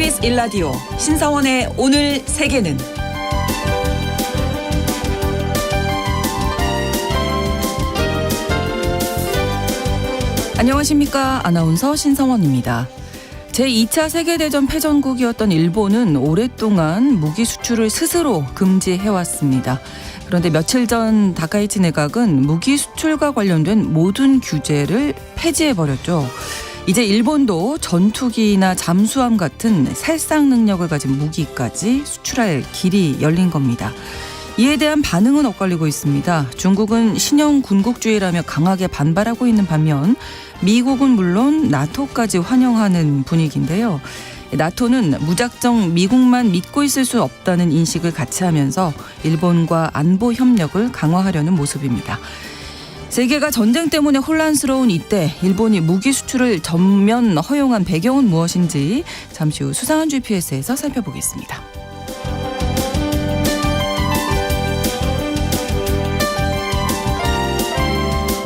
KBS 1라디오 신성원의 오늘 세계는 안녕하십니까. 아나운서 신성원입니다. 제2차 세계대전 패전국이었던 일본은 오랫동안 무기 수출을 스스로 금지해왔습니다. 그런데 며칠 전 다카이치 내각은 무기 수출과 관련된 모든 규제를 폐지해버렸죠. 이제 일본도 전투기나 잠수함 같은 살상 능력을 가진 무기까지 수출할 길이 열린 겁니다. 이에 대한 반응은 엇갈리고 있습니다. 중국은 신형 군국주의라며 강하게 반발하고 있는 반면 미국은 물론 나토까지 환영하는 분위기인데요. 나토는 무작정 미국만 믿고 있을 수 없다는 인식을 같이 하면서 일본과 안보 협력을 강화하려는 모습입니다. 세계가 전쟁 때문에 혼란스러운 이때 일본이 무기 수출을 전면 허용한 배경은 무엇인지 잠시 후 수상한 GPS에서 살펴보겠습니다.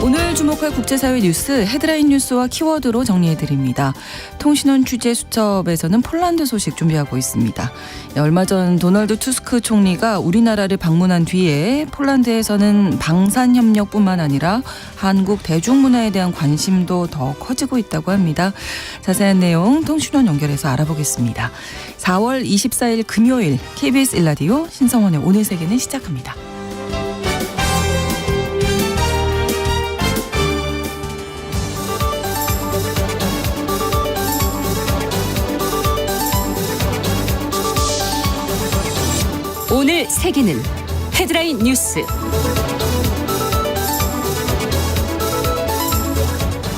오늘 주목할 국제사회 뉴스 헤드라인 뉴스와 키워드로 정리해드립니다. 통신원 취재수첩에서는 폴란드 소식 준비하고 있습니다. 얼마 전 도널드 투스크 총리가 우리나라를 방문한 뒤에 폴란드에서는 방산협력뿐만 아니라 한국 대중문화에 대한 관심도 더 커지고 있다고 합니다. 자세한 내용 통신원 연결해서 알아보겠습니다. 4월 24일 금요일 KBS 1라디오 신성원의 오늘 세계는 시작합니다. 오늘 세계는 헤드라인 뉴스.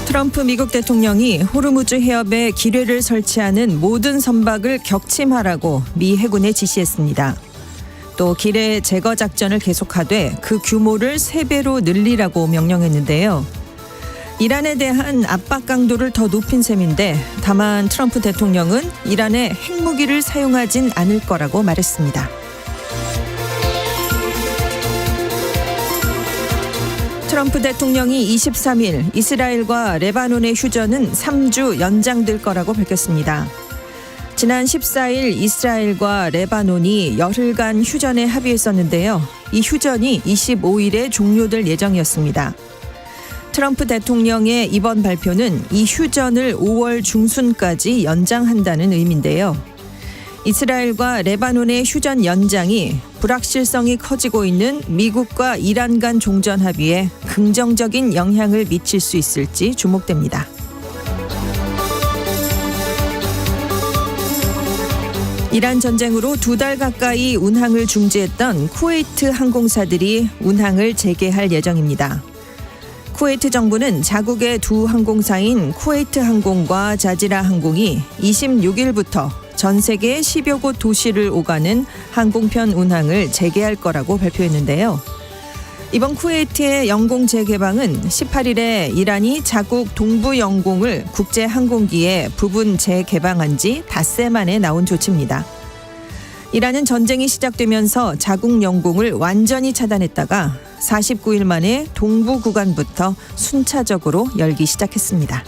트럼프 미국 대통령이 호르무즈 해협에 기뢰를 설치하는 모든 선박을 격침하라고 미 해군에 지시했습니다. 또 기뢰 제거 작전을 계속하되 그 규모를 3배로 늘리라고 명령했는데요. 이란에 대한 압박 강도를 더 높인 셈인데 다만 트럼프 대통령은 이란에 핵무기를 사용하진 않을 거라고 말했습니다. 트럼프 대통령이 23일 이스라엘과 레바논의 휴전은 3주 연장될 거라고 밝혔습니다. 지난 14일 이스라엘과 레바논이 열흘간 휴전에 합의했었는데요. 이 휴전이 25일에 종료될 예정이었습니다. 트럼프 대통령의 이번 발표는 이 휴전을 5월 중순까지 연장한다는 의미인데요. 이스라엘과 레바논의 휴전 연장이 불확실성이 커지고 있는 미국과 이란 간 종전 합의에 긍정적인 영향을 미칠 수 있을지 주목됩니다. 이란 전쟁으로 2달 가까이 운항을 중지했던 쿠웨이트 항공사들이 운항을 재개할 예정입니다. 쿠웨이트 정부는 자국의 두 항공사인 쿠웨이트 항공과 자지라 항공이 26일부터 전 세계 10여 곳 도시를 오가는 항공편 운항을 재개할 거라고 발표했는데요. 이번 쿠웨이트의 영공 재개방은 18일에 이란이 자국 동부 영공을 국제 항공기에 부분 재개방한 지 닷새 만에 나온 조치입니다. 이란은 전쟁이 시작되면서 자국 영공을 완전히 차단했다가 49일 만에 동부 구간부터 순차적으로 열기 시작했습니다.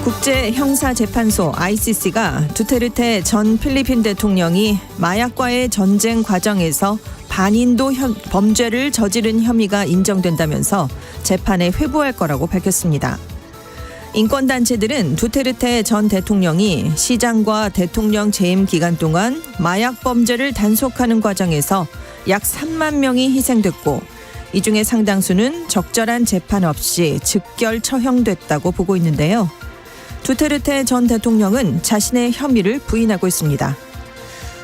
국제형사재판소 ICC가 두테르테 전 필리핀 대통령이 마약과의 전쟁 과정에서 반인도 범죄를 저지른 혐의가 인정된다면서 재판에 회부할 거라고 밝혔습니다. 인권단체들은 두테르테 전 대통령이 시장과 대통령 재임 기간 동안 마약 범죄를 단속하는 과정에서 약 3만 명이 희생됐고 이 중에 상당수는 적절한 재판 없이 즉결 처형됐다고 보고 있는데요. 두테르테 전 대통령은 자신의 혐의를 부인하고 있습니다.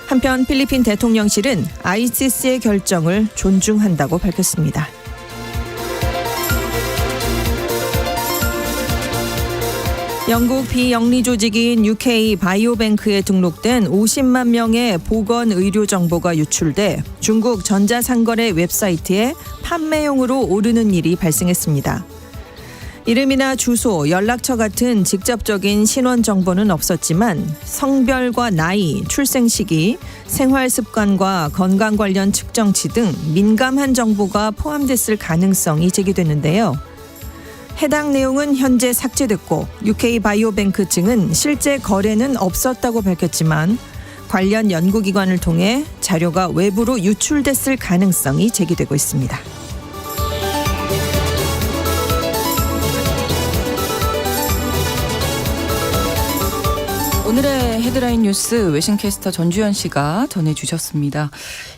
한편 필리핀 대통령실은 ICC의 결정을 존중한다고 밝혔습니다. 영국 비영리 조직인 UK 바이오뱅크에 등록된 50만 명의 보건 의료 정보가 유출돼 중국 전자상거래 웹사이트에 판매용으로 오르는 일이 발생했습니다. 이름이나 주소, 연락처 같은 직접적인 신원 정보는 없었지만 성별과 나이, 출생 시기, 생활 습관과 건강 관련 측정치 등 민감한 정보가 포함됐을 가능성이 제기됐는데요. 해당 내용은 현재 삭제됐고 UK 바이오뱅크 측은 실제 거래는 없었다고 밝혔지만 관련 연구기관을 통해 자료가 외부로 유출됐을 가능성이 제기되고 있습니다. 오늘의 헤드라인 뉴스 외신캐스터 전주현 씨가 전해주셨습니다.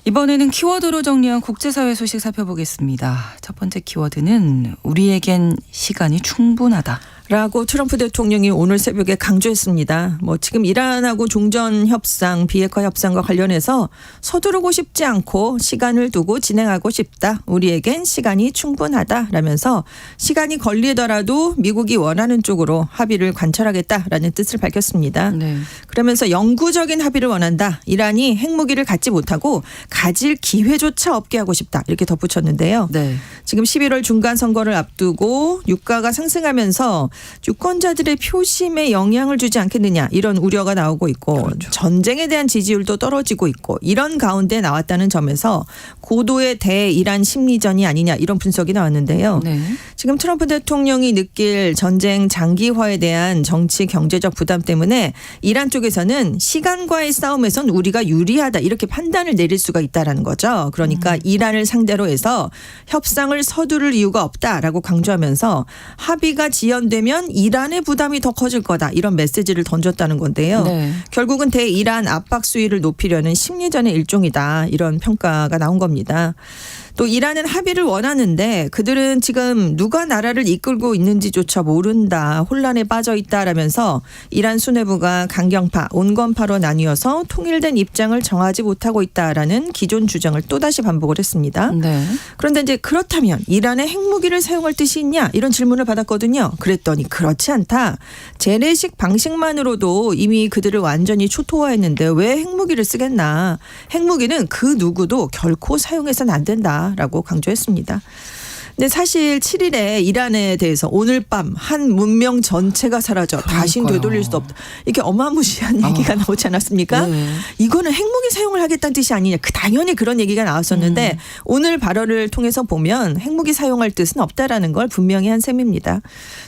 이번에는 키워드로 정리한 국제사회 소식 살펴보겠습니다. 첫 번째 키워드는 우리에겐 시간이 충분하다. 라고 트럼프 대통령이 오늘 새벽에 강조했습니다. 지금 이란하고 종전 협상, 비핵화 협상과 관련해서 서두르고 싶지 않고 시간을 두고 진행하고 싶다. 우리에겐 시간이 충분하다라면서 시간이 걸리더라도 미국이 원하는 쪽으로 합의를 관철하겠다라는 뜻을 밝혔습니다. 네. 그러면서 영구적인 합의를 원한다. 이란이 핵무기를 갖지 못하고 가질 기회조차 없게 하고 싶다. 이렇게 덧붙였는데요. 네. 지금 11월 중간 선거를 앞두고 유가가 상승하면서 유권자들의 표심에 영향을 주지 않겠느냐 이런 우려가 나오고 있고 그렇죠. 전쟁에 대한 지지율도 떨어지고 있고 이런 가운데 나왔다는 점에서 고도의 대이란 심리전이 아니냐 이런 분석이 나왔는데요. 네. 지금 트럼프 대통령이 느낄 전쟁 장기화에 대한 정치 경제적 부담 때문에 이란 쪽에서는 시간과의 싸움에선 우리가 유리하다 이렇게 판단을 내릴 수가 있다라는 거죠. 그러니까 이란을 상대로 해서 협상을 서두를 이유가 없다라고 강조하면서 합의가 지연되면 이란의 부담이 더 커질 거다 이런 메시지를 던졌다는 건데요. 네. 결국은 대이란 압박 수위를 높이려는 심리전의 일종이다 이런 평가가 나온 겁니다. 또 이란은 합의를 원하는데 그들은 지금 누가 나라를 이끌고 있는지조차 모른다. 혼란에 빠져 있다라면서 이란 수뇌부가 강경파, 온건파로 나뉘어서 통일된 입장을 정하지 못하고 있다라는 기존 주장을 또다시 반복을 했습니다. 네. 그런데 이제 그렇다면 이란의 핵무기를 사용할 뜻이 있냐 이런 질문을 받았거든요. 그랬더니 그렇지 않다. 재래식 방식만으로도 이미 그들을 완전히 초토화했는데 왜 핵무기를 쓰겠나. 핵무기는 그 누구도 결코 사용해서는 안 된다. 라고 강조했습니다. 근데 사실 7일에 이란에 대해서 오늘 밤 한 문명 전체가 사라져 다시는 되돌릴 수 없다. 이렇게 어마무시한 얘기가 나오지 않았습니까? 네. 이거는 핵무기 사용을 하겠다는 뜻이 아니냐. 당연히 그런 얘기가 나왔었는데 오늘 발언을 통해서 보면 핵무기 사용할 뜻은 없다라는 걸 분명히 한 셈입니다.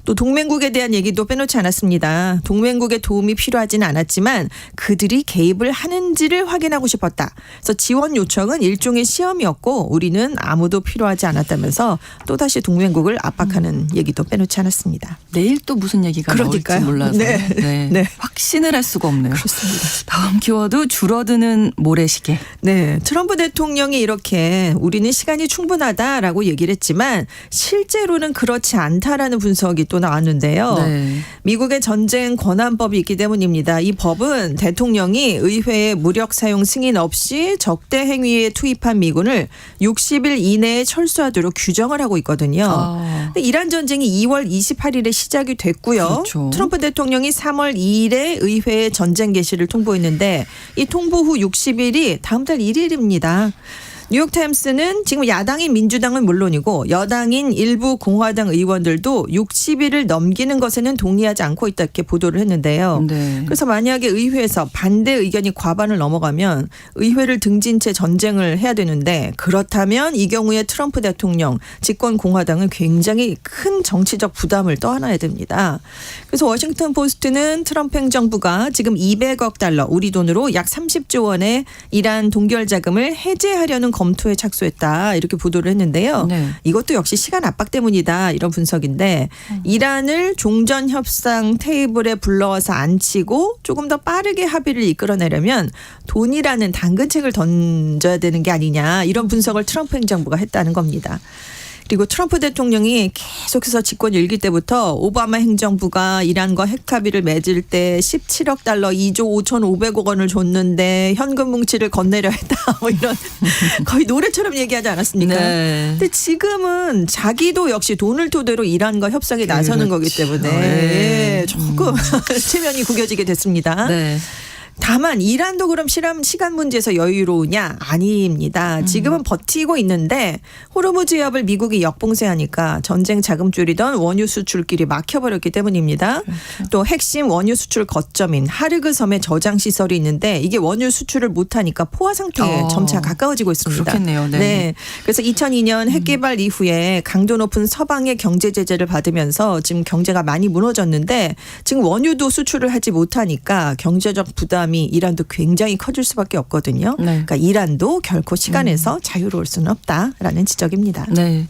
또 동맹국에 대한 얘기도 빼놓지 않았습니다. 동맹국의 도움이 필요하지는 않았지만 그들이 개입을 하는지를 확인하고 싶었다. 그래서 지원 요청은 일종의 시험이었고 우리는 아무도 필요하지 않았다면서 또다시 동맹국을 압박하는 얘기도 빼놓지 않았습니다. 내일 또 무슨 얘기가 그러니까요. 나올지 몰라서 네. 네. 확신을 할 수가 없네요. 그렇습니다. 다음 키워드 줄어드는 모래시계. 네, 트럼프 대통령이 이렇게 우리는 시간이 충분하다라고 얘기를 했지만 실제로는 그렇지 않다라는 분석이 또 나왔는데요. 네. 미국의 전쟁 권한법이 있기 때문입니다. 이 법은 대통령이 의회에 무력 사용 승인 없이 적대 행위에 투입한 미군을 60일 이내에 철수하도록 규정을 하고 있거든요. 근데 이란 전쟁이 2월 28일에 시작이 됐고요. 그렇죠. 트럼프 대통령이 3월 2일에 의회에 전쟁 개시를 통보했는데 이 통보 후 60일이 다음 달 1일입니다. 뉴욕타임스는 지금 야당인 민주당은 물론이고 여당인 일부 공화당 의원들도 60일을 넘기는 것에는 동의하지 않고 있다 이렇게 보도를 했는데요. 네. 그래서 만약에 의회에서 반대 의견이 과반을 넘어가면 의회를 등진 채 전쟁을 해야 되는데 그렇다면 이 경우에 트럼프 대통령 집권 공화당은 굉장히 큰 정치적 부담을 떠안아야 됩니다. 그래서 워싱턴 포스트는 트럼프 행정부가 지금 200억 달러 우리 돈으로 약 30조 원의 이란 동결 자금을 해제하려는 검토에 착수했다 이렇게 보도를 했는데요. 네. 이것도 역시 시간 압박 때문이다 이런 분석인데 이란을 종전 협상 테이블에 불러와서 앉히고 조금 더 빠르게 합의를 이끌어내려면 돈이라는 당근책을 던져야 되는 게 아니냐 이런 분석을 트럼프 행정부가 했다는 겁니다. 그리고 트럼프 대통령이 계속해서 집권 1기 때부터 오바마 행정부가 이란과 핵합의를 맺을 때 17억 달러 2조 5,500억 원을 줬는데 현금 뭉치를 건네려 했다. 뭐 이런 거의 노래처럼 얘기하지 않았습니까? 네. 근데 지금은 자기도 역시 돈을 토대로 이란과 협상에 나서는 거기 때문에 네. 조금 체면이 구겨지게 됐습니다. 네. 다만 이란도 그럼 시간 문제에서 여유로우냐? 아닙니다. 지금은 버티고 있는데 호르무즈 해협을 미국이 역봉쇄하니까 전쟁 자금 줄이던 원유 수출길이 막혀버렸기 때문입니다. 그렇죠. 또 핵심 원유 수출 거점인 하르그 섬에 저장 시설이 있는데 이게 원유 수출을 못하니까 포화 상태에 점차 가까워지고 있습니다. 그렇겠네요. 네. 네. 그래서 2002년 핵개발 이후에 강도 높은 서방의 경제 제재를 받으면서 지금 경제가 많이 무너졌는데 지금 원유도 수출을 하지 못하니까 경제적 부담이 이란도 굉장히 커질 수밖에 없거든요. 네. 그러니까 이란도 결코 시간에서 자유로울 수는 없다라는 지적입니다. 네.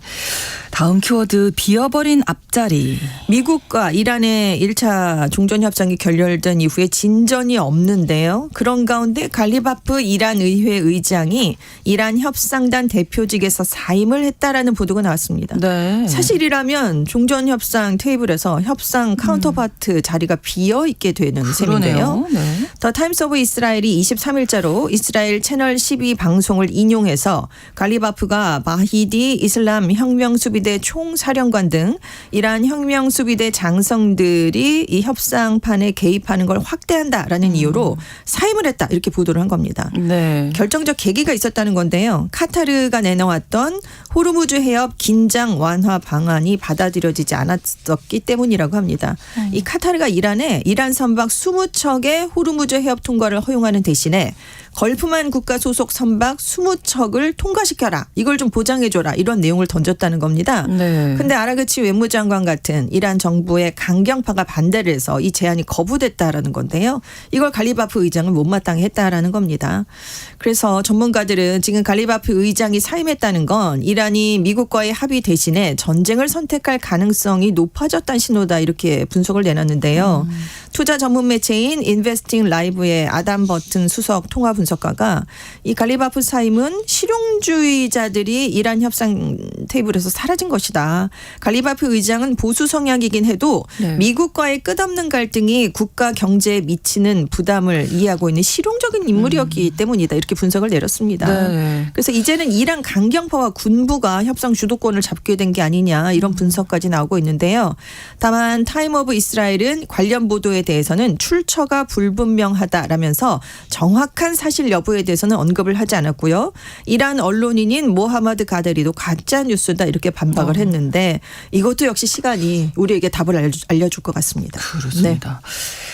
다음 키워드 비어버린 앞자리. 미국과 이란의 1차 종전협상이 결렬된 이후에 진전이 없는데요. 그런 가운데 갈리바프 이란 의회 의장이 이란 협상단 대표직에서 사임을 했다라는 보도가 나왔습니다. 네. 사실이라면 종전협상 테이블에서 협상 카운터파트 자리가 비어 있게 되는 셈인데요. 그러네요. 네. 더 타임스 오브 이스라엘이 23일자로 이스라엘 채널 12 방송을 인용해서 갈리바프가 마히디 이슬람 혁명수비대 총사령관 등 이란 혁명수비대 장성들이 이 협상판에 개입하는 걸 확대한다라는 이유로 사임을 했다 이렇게 보도를 한 겁니다. 네. 결정적 계기가 있었다는 건데요. 카타르가 내놓았던 호르무즈 해협 긴장 완화 방안이 받아들여지지 않았었기 때문이라고 합니다. 이 카타르가 이란에 이란 선박 20척의 호르무즈 해협 통과를 허용하는 대신에 걸프만 국가 소속 선박 20척을 통과시켜라. 이걸 좀 보장해줘라. 이런 내용을 던졌다는 겁니다. 네. 근데 아라그치 외무장관 같은 이란 정부의 강경파가 반대를 해서 이 제안이 거부됐다라는 건데요. 이걸 갈리바프 의장은 못마땅해 했다라는 겁니다. 그래서 전문가들은 지금 갈리바프 의장이 사임했다는 건 이란이 미국과의 합의 대신에 전쟁을 선택할 가능성이 높아졌다는 신호다 이렇게 분석을 내놨는데요. 투자 전문 매체인 인베스팅 라이브의 아담 버튼 수석 통화 분석가가 이 갈리바프 사임은 실용주의자들이 이란 협상 테이블에서 사라진 것이다. 갈리바프 의장은 보수 성향이긴 해도 네. 미국과의 끝없는 갈등이 국가 경제에 미치는 부담을 이해하고 있는 실용적인 인물이었기 때문이다. 이렇게 분석을 내렸습니다. 네. 그래서 이제는 이란 강경파와 군부가 협상 주도권을 잡게 된 게 아니냐 이런 분석까지 나오고 있는데요. 다만 타임 오브 이스라엘은 관련 보도에 대해서는 출처가 불분명하다라면서 정확한 사실 여부에 대해서는 언급을 하지 않았고요. 이란 언론인인 모하마드 가데리도 가짜 뉴스다 이렇게 반박을 했는데 이것도 역시 시간이 우리에게 답을 알려줄 것 같습니다. 그렇습니다.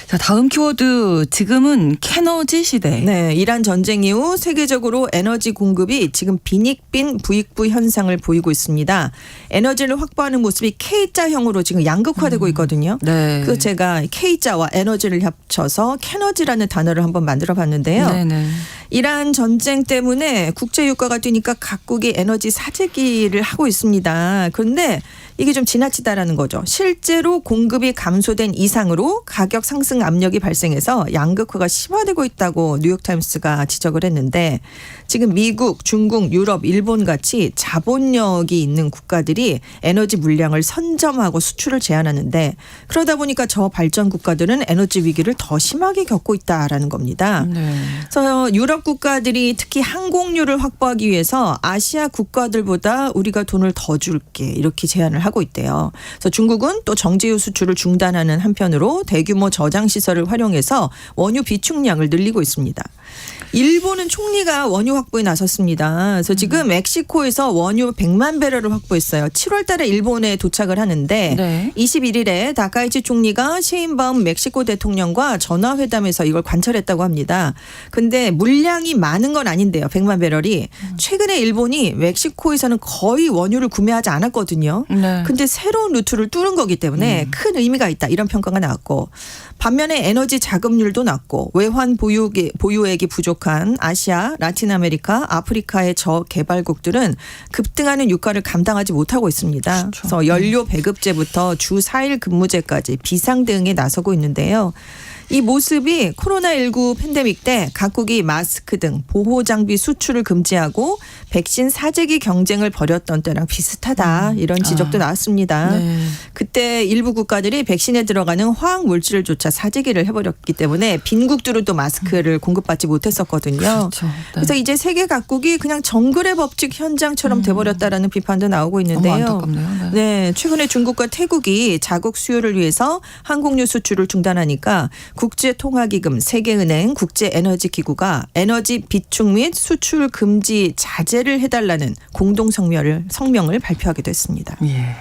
자, 다음 키워드 지금은 캐너지 시대. 네, 이란 전쟁 이후 세계적으로 에너지 공급이 지금 빈익빈 부익부 현상을 보이고 있습니다. 에너지를 확보하는 모습이 K자형으로 지금 양극화되고 있거든요. 네. 그래서 제가 K자와 에너지를 합쳐서 캐너지라는 단어를 한번 만들어 봤는데요. 네네. 이란 전쟁 때문에 국제 유가가 뛰니까 각국이 에너지 사재기를 하고 있습니다. 그런데 이게 좀 지나치다라는 거죠. 실제로 공급이 감소된 이상으로 가격 상승 압력이 발생해서 양극화가 심화되고 있다고 뉴욕타임스가 지적을 했는데 지금 미국, 중국, 유럽, 일본 같이 자본력이 있는 국가들이 에너지 물량을 선점하고 수출을 제한하는데 그러다 보니까 저 발전 국가들은 에너지 위기를 더 심하게 겪고 있다라는 겁니다. 네. 그래서 유럽 국가들이 특히 항공유를 확보하기 위해서 아시아 국가들보다 우리가 돈을 더 줄게 이렇게 제안을 하고 있대요. 그래서 중국은 또 정제유 수출을 중단하는 한편으로 대규모 저장 시설을 활용해서 원유 비축량을 늘리고 있습니다. 일본은 총리가 원유 확보에 나섰습니다. 그래서 지금 멕시코에서 원유 100만 배럴을 확보했어요. 7월 달에 일본에 도착을 하는데 네. 21일에 다카이치 총리가 셰인바움 멕시코 대통령과 전화회담에서 이걸 관철했다고 합니다. 근데 물량이 많은 건 아닌데요. 100만 배럴이. 최근에 일본이 멕시코에서는 거의 원유를 구매하지 않았거든요. 네. 근데 새로운 루트를 뚫은 거기 때문에 큰 의미가 있다. 이런 평가가 나왔고 반면에 에너지 자금률도 낮고 외환 보유액이 부족한 아시아, 라틴 아메리카, 아프리카의 저개발국들은 급등하는 유가를 감당하지 못하고 있습니다. 그렇죠. 그래서 연료 배급제부터 주 4일 근무제까지 비상 대응에 나서고 있는데요. 이 모습이 코로나19 팬데믹 때 각국이 마스크 등 보호 장비 수출을 금지하고 백신 사재기 경쟁을 벌였던 때랑 비슷하다 이런 지적도 나왔습니다. 네. 그때 일부 국가들이 백신에 들어가는 화학 물질조차 사재기를 해버렸기 때문에 빈국들은 또 마스크를 공급받지 못했었거든요. 그렇죠. 네. 그래서 이제 세계 각국이 그냥 정글의 법칙 현장처럼 돼버렸다라는 비판도 나오고 있는데요. 너무 안타깝네요. 네. 네, 최근에 중국과 태국이 자국 수요를 위해서 항공유 수출을 중단하니까 국제통화기금, 세계은행, 국제에너지기구가 에너지 비축 및 수출 금지 자제를 해달라는 공동 성명을 발표하기도 했습니다. 예.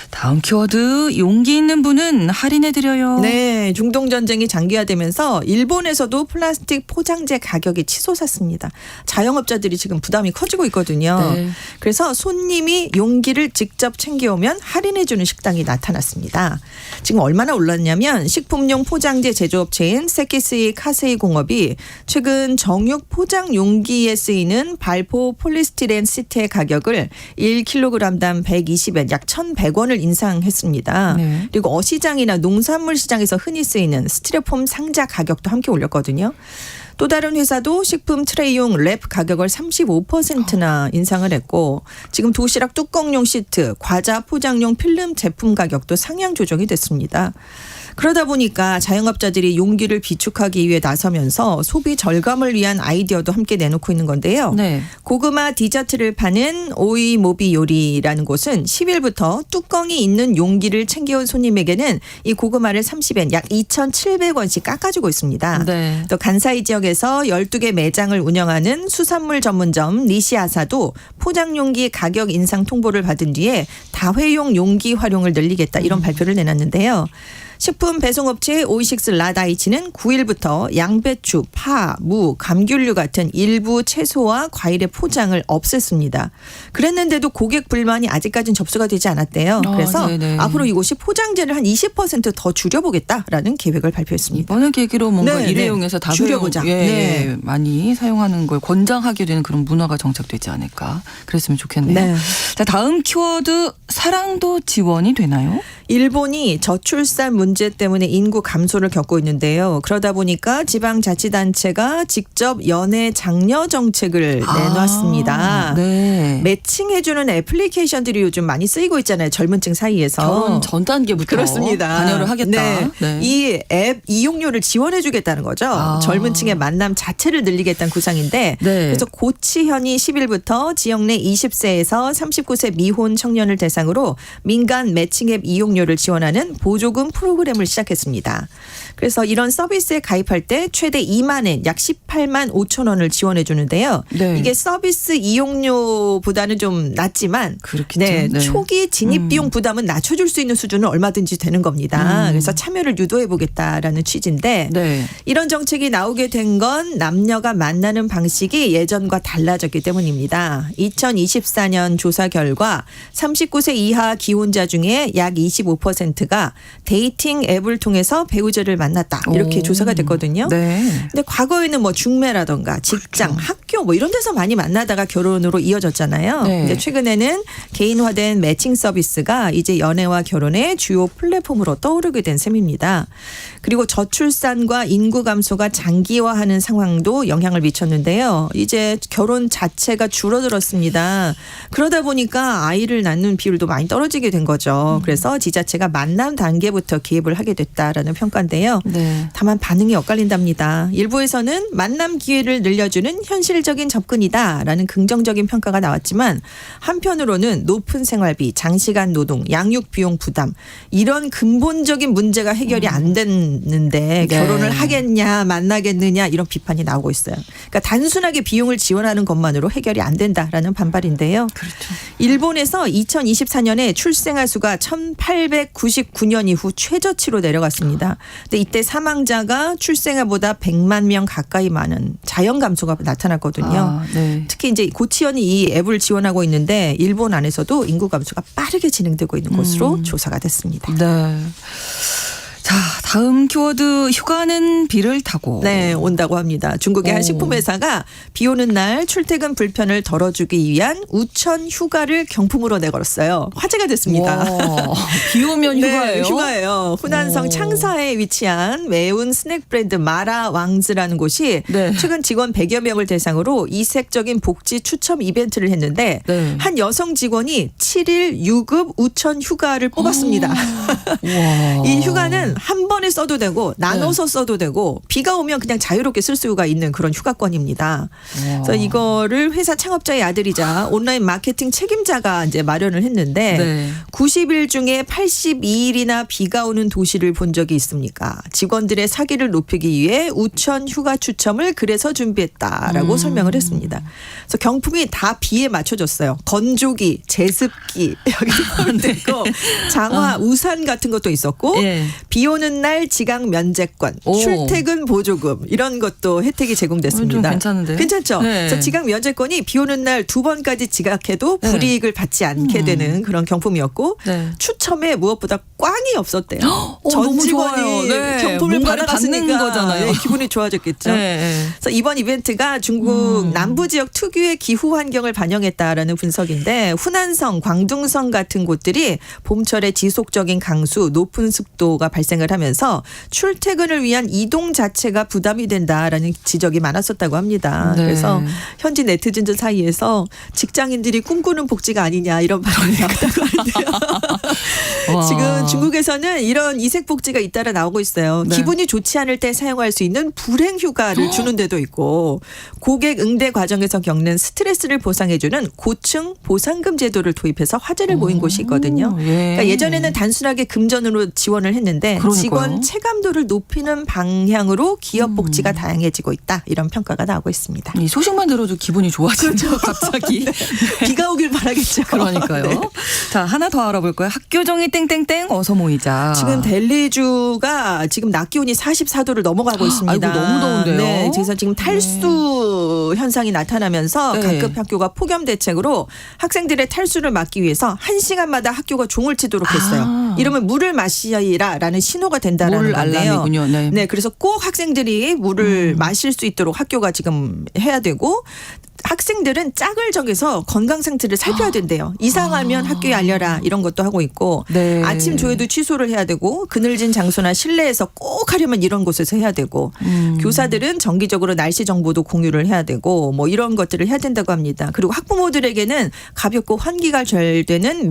다음 키워드 용기 있는 분은 할인해드려요. 네, 중동 전쟁이 장기화되면서 일본에서도 플라스틱 포장재 가격이 치솟았습니다. 자영업자들이 지금 부담이 커지고 있거든요. 네. 그래서 손님이 용기를 직접 챙겨오면 할인해주는 식당이 나타났습니다. 지금 얼마나 올랐냐면 식품용 포장재 제조업체인 세키스이 카세이 공업이 최근 정육 포장 용기에 쓰이는 발포 폴리스티렌 시트의 가격을 1kg당 120엔 약 1,100원을 인상했습니다. 네. 그리고 어시장이나 농산물 시장에서 흔히 쓰이는 스티로폼 상자 가격도 함께 올렸거든요. 또 다른 회사도 식품 트레이용 랩 가격을 35%나 인상을 했고 지금 도시락 뚜껑용 시트, 과자 포장용 필름 제품 가격도 상향 조정이 됐습니다. 그러다 보니까 자영업자들이 용기를 비축하기 위해 나서면서 소비 절감을 위한 아이디어도 함께 내놓고 있는 건데요. 네. 고구마 디저트를 파는 오이모비 요리라는 곳은 10일부터 뚜껑이 있는 용기를 챙겨온 손님에게는 이 고구마를 30엔 약 2,700원씩 깎아주고 있습니다. 네. 또 간사이 지역에서 12개 매장을 운영하는 수산물 전문점 니시아사도 포장용기 가격 인상 통보를 받은 뒤에 다회용 용기 활용을 늘리겠다 이런 발표를 내놨는데요. 식품 배송업체 오이식스 라다이치는 9일부터 양배추, 파, 무, 감귤류 같은 일부 채소와 과일의 포장을 없앴습니다. 그랬는데도 고객 불만이 아직까지는 접수가 되지 않았대요. 그래서 네네. 앞으로 이곳이 포장재를 한 20% 더 줄여보겠다라는 계획을 발표했습니다. 이번을 계기로 뭔가 네, 일회용에서 네. 다회용 줄여보자. 예, 네. 예, 많이 사용하는 걸 권장하게 되는 그런 문화가 정착되지 않을까. 그랬으면 좋겠네요. 네. 자, 다음 키워드 사랑도 지원이 되나요? 일본이 저출산 문제 때문에 인구 감소를 겪고 있는데요. 그러다 보니까 지방자치단체가 직접 연애 장려 정책을 내놨습니다. 네. 매칭해주는 애플리케이션들이 요즘 많이 쓰이고 있잖아요. 젊은 층 사이에서. 결혼 전 단계부터 그렇습니다. 관여를 하겠다. 네. 네. 이 앱 이용료를 지원해주겠다는 거죠. 아. 젊은 층의 만남 자체를 늘리겠다는 구상인데 네. 그래서 고치현이 10일부터 지역 내 20세에서 39세 미혼 청년을 대상으로 민간 매칭 앱 이용료를 지원하는 보조금 프로그램을 시작했습니다. 그래서 이런 서비스에 가입할 때 최대 2만엔 약 18만 5천 원을 지원해 주는데요. 네. 이게 서비스 이용료보다는 좀 낮지만 그렇겠죠. 네, 네. 초기 진입 비용 부담은 낮춰줄 수 있는 수준은 얼마든지 되는 겁니다. 그래서 참여를 유도해 보겠다라는 취지인데 네. 이런 정책이 나오게 된 건 남녀가 만나는 방식이 예전과 달라졌기 때문입니다. 2024년 조사 결과 39세 이하 기혼자 중에 약 25%가 데이팅 앱을 통해서 배우자를 만났다. 이렇게 오. 조사가 됐거든요. 네. 근데 과거에는 뭐 중매라던가 직장, 학교 뭐 이런 데서 많이 만나다가 결혼으로 이어졌잖아요. 네. 근데 최근에는 개인화된 매칭 서비스가 이제 연애와 결혼의 주요 플랫폼으로 떠오르게 된 셈입니다. 그리고 저출산과 인구 감소가 장기화하는 상황도 영향을 미쳤는데요. 이제 결혼 자체가 줄어들었습니다. 그러다 보니까 아이를 낳는 비율도 많이 떨어지게 된 거죠. 그래서 지자체가 만남 단계부터 기획을 하게 됐다라는 평가인데요. 네. 다만 반응이 엇갈린답니다. 일부에서는 만남 기회를 늘려주는 현실적인 접근이다라는 긍정적인 평가가 나왔지만 한편으로는 높은 생활비, 장시간 노동, 양육 비용 부담 이런 근본적인 문제가 해결이 안 됐는데 네. 결혼을 하겠냐 만나겠느냐 이런 비판이 나오고 있어요. 그러니까 단순하게 비용을 지원하는 것만으로 해결이 안 된다라는 반발인데요. 그렇죠. 일본에서 2024년에 출생아 수가 1899년 이후 최저치로 내려갔습니다. 근데 이때 사망자가 출생아보다 100만 명 가까이 많은 자연 감소가 나타났거든요. 아, 네. 특히 이제 고치현이 이 앱을 지원하고 있는데 일본 안에서도 인구 감소가 빠르게 진행되고 있는 것으로 조사가 됐습니다. 네. 자, 다음 키워드 휴가는 비를 타고. 네, 온다고 합니다. 중국의 한 오. 식품회사가 비 오는 날 출퇴근 불편을 덜어주기 위한 우천 휴가를 경품으로 내걸었어요. 화제가 됐습니다. 와, 비 오면 휴가예요? 네, 휴가예요. 후난성 오. 창사에 위치한 매운 스낵 브랜드 마라 왕즈라는 곳이 네. 최근 직원 100여 명을 대상으로 이색적인 복지 추첨 이벤트를 했는데 네. 한 여성 직원이 7일 유급 우천 휴가를 뽑았습니다. 와. 이 휴가는 한 번에 써도 되고 나눠서 써도 되고 비가 오면 그냥 자유롭게 쓸 수가 있는 그런 휴가권입니다. 그래서 이거를 회사 창업자의 아들이자 온라인 마케팅 책임자가 이제 마련을 했는데 네. 90일 중에 82일이나 비가 오는 도시를 본 적이 있습니까? 직원들의 사기를 높이기 위해 우천 휴가 추첨을 그래서 준비했다라고 설명을 했습니다. 그래서 경품이 다 비에 맞춰졌어요. 건조기, 제습기 여기 포함되고 장화, 우산 같은 것도 있었고 예. 비 오는 날 지각 면제권, 오. 출퇴근 보조금 이런 것도 혜택이 제공됐습니다. 좀 괜찮은데요? 괜찮죠? 네. 그래서 지각 면제권이 비 오는 날 2번까지 지각해도 네. 불이익을 받지 않게 되는 그런 경품이었고 네. 추첨에 무엇보다 꽝이 없었대요. 전 너무 직원이 좋아요. 네. 경품을 뭔가를 받았으니까 받는 거잖아요. 네, 기분이 좋아졌겠죠. 네. 그래서 이번 이벤트가 중국 남부 지역 특유의 기후 환경을 반영했다라는 분석인데 후난성, 광둥성 같은 곳들이 봄철에 지속적인 강수, 높은 습도가 발생을 하면서 출퇴근을 위한 이동 자체가 부담이 된다라는 지적이 많았었다고 합니다. 네. 그래서 현지 네티즌들 사이에서 직장인들이 꿈꾸는 복지가 아니냐 이런 반응이 나왔다고 하는데요. 와. 지금 중국에서는 이런 이색 복지가 잇따라 나오고 있어요. 네. 기분이 좋지 않을 때 사용할 수 있는 불행 휴가를 주는 데도 있고 고객 응대 과정에서 겪는 스트레스를 보상해주는 고층 보상금 제도를 도입해서 화제를 모인 곳이 있거든요. 예. 그러니까 예전에는 단순하게 금전으로 지원을 했는데 그러니까요. 직원 체감도를 높이는 방향으로 기업 복지가 다양해지고 있다. 이런 평가가 나오고 있습니다. 이 소식만 들어도 기분이 좋아지죠. 갑자기. 비가 오길 바라겠죠. 그러니까요. 네. 자, 하나 더 알아볼 거예요. 학교 종이 땡땡땡 어서 모이자. 지금 델리주가 지금 낮 기온이 44도를 넘어가고 있습니다. 아이고, 너무 더운데요. 네, 그래서 지금 탈수 현상이 나타나면서 네. 각급 학교가 폭염 대책으로 학생들의 탈수를 막기 위해서 1시간마다 학교가 종을 치도록 했어요. 이러면 물을 마시라라는 신호가 된다라는 물 건데요. 알람이군요. 네. 네, 그래서 꼭 학생들이 물을 마실 수 있도록 학교가 지금 해야 되고 학생들은 짝을 정해서 건강 상태를 살펴야 된대요. 이상하면 학교에 알려라 이런 것도 하고 있고 네. 아침 조회도 취소를 해야 되고 그늘진 장소나 실내에서 꼭 하려면 이런 곳에서 해야 되고 교사들은 정기적으로 날씨 정보도 공유를 해야 되고 뭐 이런 것들을 해야 된다고 합니다. 그리고 학부모들에게는 가볍고 환기가 잘 되는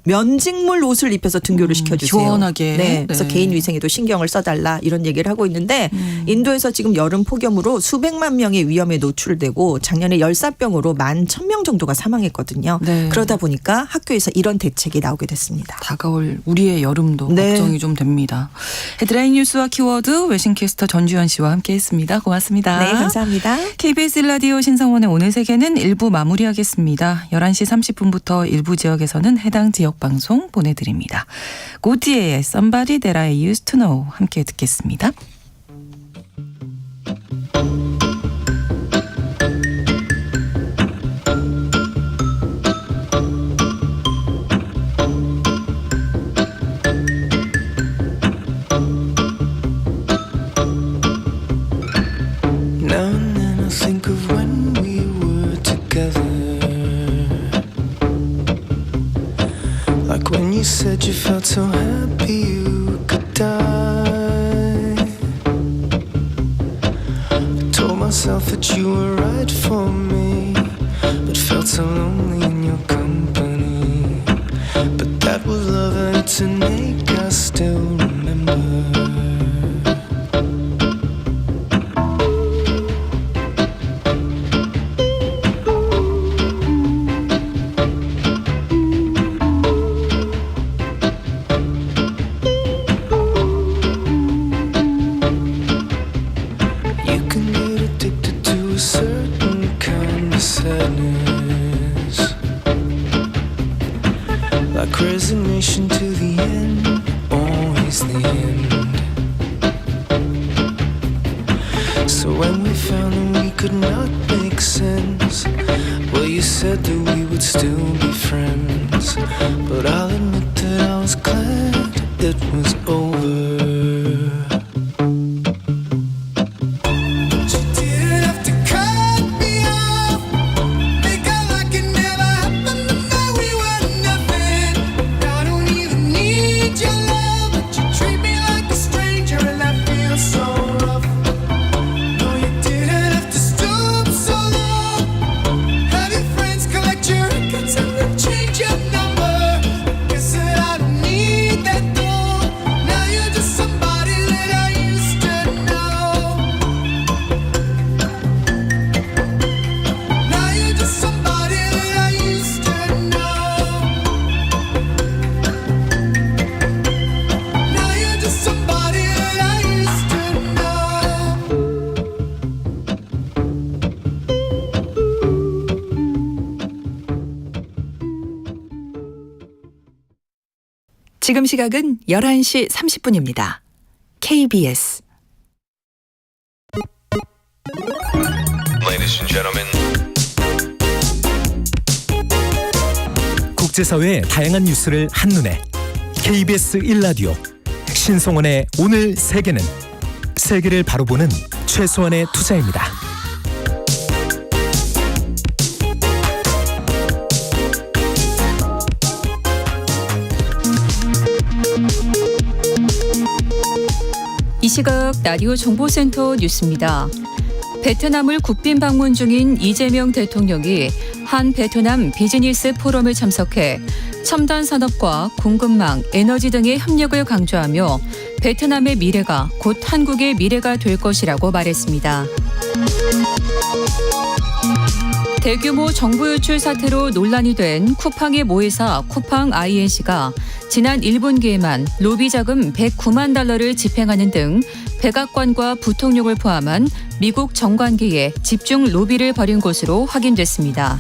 면직물 옷을 입혀서 등교를 시켜주세요. 시원하게. 네, 그래서 네. 개인 위생에도 신경을 써달라 이런 얘기를 하고 있는데 인도에서 지금 여름 폭염으로 수백만 명의 위험에 노출되고 작년에 열사병으로 11,000명 정도가 사망했거든요. 네. 그러다 보니까 학교에서 이런 대책이 나오게 됐습니다. 다가올 우리의 여름도 네. 걱정이 좀 됩니다. 헤드라인 뉴스와 키워드 외신캐스터 전주현 씨와 함께했습니다. 고맙습니다. 네, 감사합니다. KBS 라디오 신성원의 오늘 세계는 1부 마무리하겠습니다. 11시 30분부터 일부 지역에서는 해당 지역 방송 보내드립니다. 고디에의 Somebody That I Used to Know 함께 듣겠습니다. Now and then I think of when we were together, like when you said you felt so happy you could die. I told myself that you were right for me, but felt so lonely in your company. But that was love and it's an ache I still remember. You can get addicted to a certain kind of sadness, like resignation to the end, always the end. So when we found that we could not make sense, well, you said that we would still be friends. But I'll admit that I was glad it was over. Guess 지금 시각은 11시 30분입니다. KBS Ladies and gentlemen. 국제사회의 다양한 뉴스를 한눈에 KBS 1라디오 신성원의 오늘 세계는 세계를 바로 보는 최소한의 투자입니다. 이 시각 라디오 정보센터 뉴스입니다. 베트남을 국빈 방문 중인 이재명 대통령이 한 베트남 비즈니스 포럼을 참석해 첨단 산업과 공급망, 에너지 등의 협력을 강조하며 베트남의 미래가 곧 한국의 미래가 될 것이라고 말했습니다. 대규모 정부 유출 사태로 논란이 된 쿠팡의 모회사 쿠팡 INC가 지난 1분기에만 로비 자금 109만 달러를 집행하는 등 백악관과 부통령을 포함한 미국 정관계에 집중 로비를 벌인 것으로 확인됐습니다.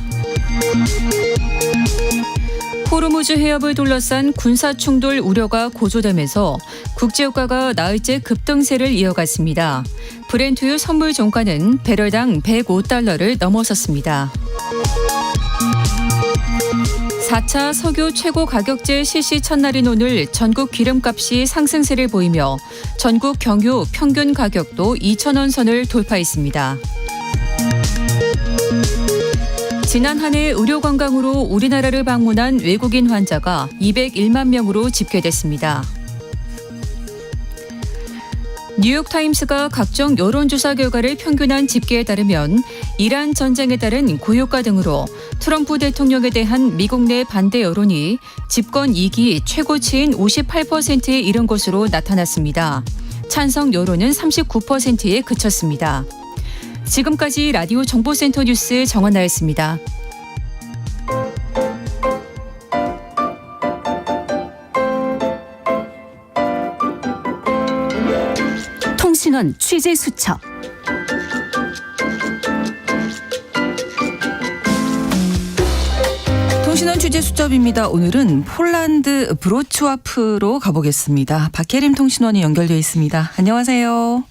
호르무즈 해협을 둘러싼 군사 충돌 우려가 고조되면서 국제유가가 나흘째 급등세를 이어갔습니다. 브렌트유 선물 종가는 배럴당 105달러를 넘어섰습니다. 4차 석유 최고 가격제 실시 첫날인 오늘 전국 기름값이 상승세를 보이며 전국 경유 평균 가격도 2,000원 선을 돌파했습니다. 지난 한 해 의료관광으로 우리나라를 방문한 외국인 환자가 201만 명으로 집계됐습니다. 뉴욕타임스가 각종 여론조사 결과를 평균한 집계에 따르면 이란 전쟁에 따른 고유가 등으로 트럼프 대통령에 대한 미국 내 반대 여론이 집권 2기 최고치인 58%에 이른 것으로 나타났습니다. 찬성 여론은 39%에 그쳤습니다. 지금까지 라디오 정보센터 뉴스 정원나였습니다. 통신원 취재 수첩. 통신원 취재 수첩입니다. 오늘은 폴란드 브로츠와프로 가보겠습니다. 박혜림 통신원이 연결되어 있습니다. 안녕하세요.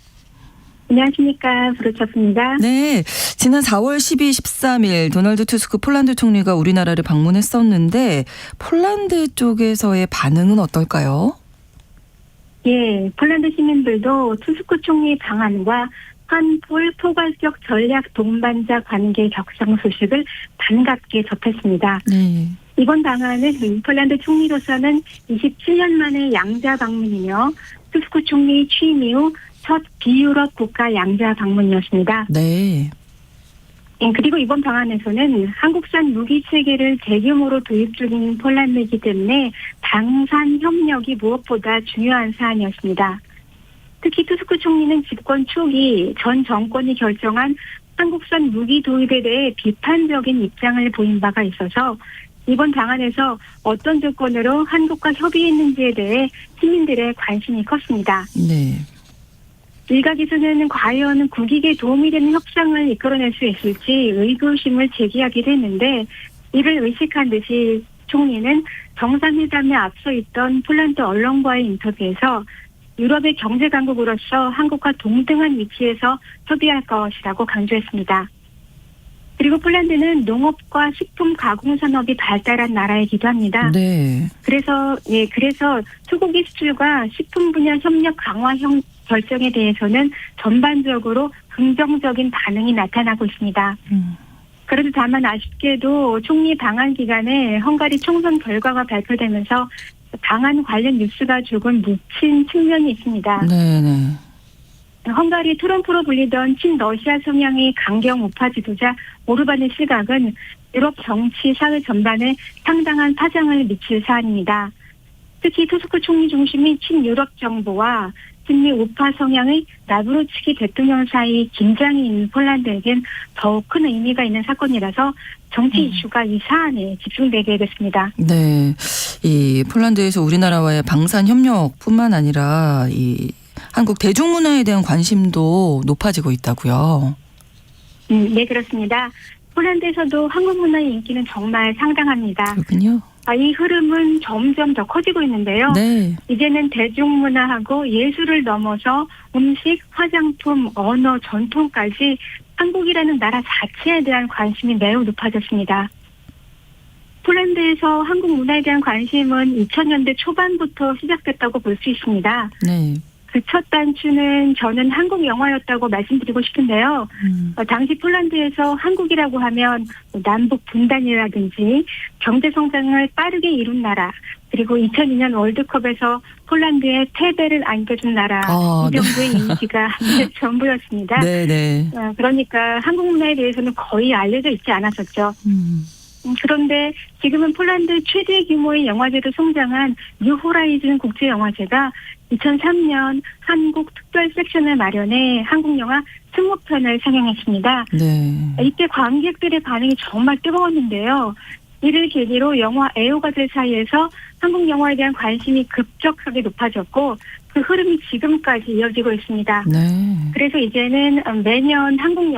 안녕하십니까. 브로처프입니다. 네, 지난 4월 12, 13일 도널드 투스크 폴란드 총리가 우리나라를 방문했었는데 폴란드 쪽에서의 반응은 어떨까요? 예, 폴란드 시민들도 투스크 총리 방한과 한폴 포괄적 전략 동반자 관계 격상 소식을 반갑게 접했습니다. 네. 이번 방한은 폴란드 총리로서는 27년 만에 양자 방문이며 투스크 총리 취임 이후 첫 비유럽 국가 양자 방문이었습니다. 네. 그리고 이번 방안에서는 한국산 무기 체계를 대규모로 도입 중인 폴란드이기 때문에 방산 협력이 무엇보다 중요한 사안이었습니다. 특히 투스크 총리는 집권 초기 전 정권이 결정한 한국산 무기 도입에 대해 비판적인 입장을 보인 바가 있어서 이번 방안에서 어떤 조건으로 한국과 협의했는지에 대해 시민들의 관심이 컸습니다. 네. 일각에서는 과연 국익에 도움이 되는 협상을 이끌어낼 수 있을지 의구심을 제기하기도 했는데 이를 의식한 듯이 총리는 정상회담에 앞서 있던 폴란드 언론과의 인터뷰에서 유럽의 경제 강국으로서 한국과 동등한 위치에서 협의할 것이라고 강조했습니다. 그리고 폴란드는 농업과 식품 가공 산업이 발달한 나라이기도 합니다. 네. 그래서 소고기 수출과 식품 분야 협력 강화 결정에 대해서는 전반적으로 긍정적인 반응이 나타나고 있습니다. 그래도 다만 아쉽게도 총리 방한 기간에 헝가리 총선 결과가 발표되면서 방한 관련 뉴스가 조금 묻힌 측면이 있습니다. 네네. 헝가리 트럼프로 불리던 친러시아 성향의 강경 우파 지도자 오르반의 시각은 유럽 정치 사회 전반에 상당한 파장을 미칠 사안입니다. 특히 투스크 총리 중심의 친유럽 정부와 친미 우파 성향의 나브루츠키 대통령 사이 긴장이 있는 폴란드에겐 더욱 큰 의미가 있는 사건이라서 정치 이슈가 이 사안에 집중되게 됐습니다. 네, 이 폴란드에서 우리나라와의 방산 협력뿐만 아니라 이 한국 대중문화에 대한 관심도 높아지고 있다고요. 네, 그렇습니다. 폴란드에서도 한국 문화의 인기는 정말 상당합니다. 그렇군요. 이 흐름은 점점 더 커지고 있는데요. 네. 이제는 대중문화하고 예술을 넘어서 음식, 화장품, 언어, 전통까지 한국이라는 나라 자체에 대한 관심이 매우 높아졌습니다. 폴란드에서 한국 문화에 대한 관심은 2000년대 초반부터 시작됐다고 볼 수 있습니다. 네. 그 첫 단추는 저는 한국 영화였다고 말씀드리고 싶은데요. 당시 폴란드에서 한국이라고 하면 남북 분단이라든지 경제 성장을 빠르게 이룬 나라, 그리고 2002년 월드컵에서 폴란드의 패배를 안겨준 나라, 이 정도의 이미지가 전부였습니다. 네네. 그러니까 한국 문화에 대해서는 거의 알려져 있지 않았었죠. 그런데 지금은 폴란드 최대 규모의 영화제로 성장한 뉴호라이즌 국제영화제가 2003년 한국 특별 섹션을 마련해 한국 영화 20편을 상영했습니다. 네. 이때 관객들의 반응이 정말 뜨거웠는데요. 이를 계기로 영화 애호가들 사이에서 한국 영화에 대한 관심이 급격하게 높아졌고 그 흐름이 지금까지 이어지고 있습니다. 네. 그래서 이제는 매년 한국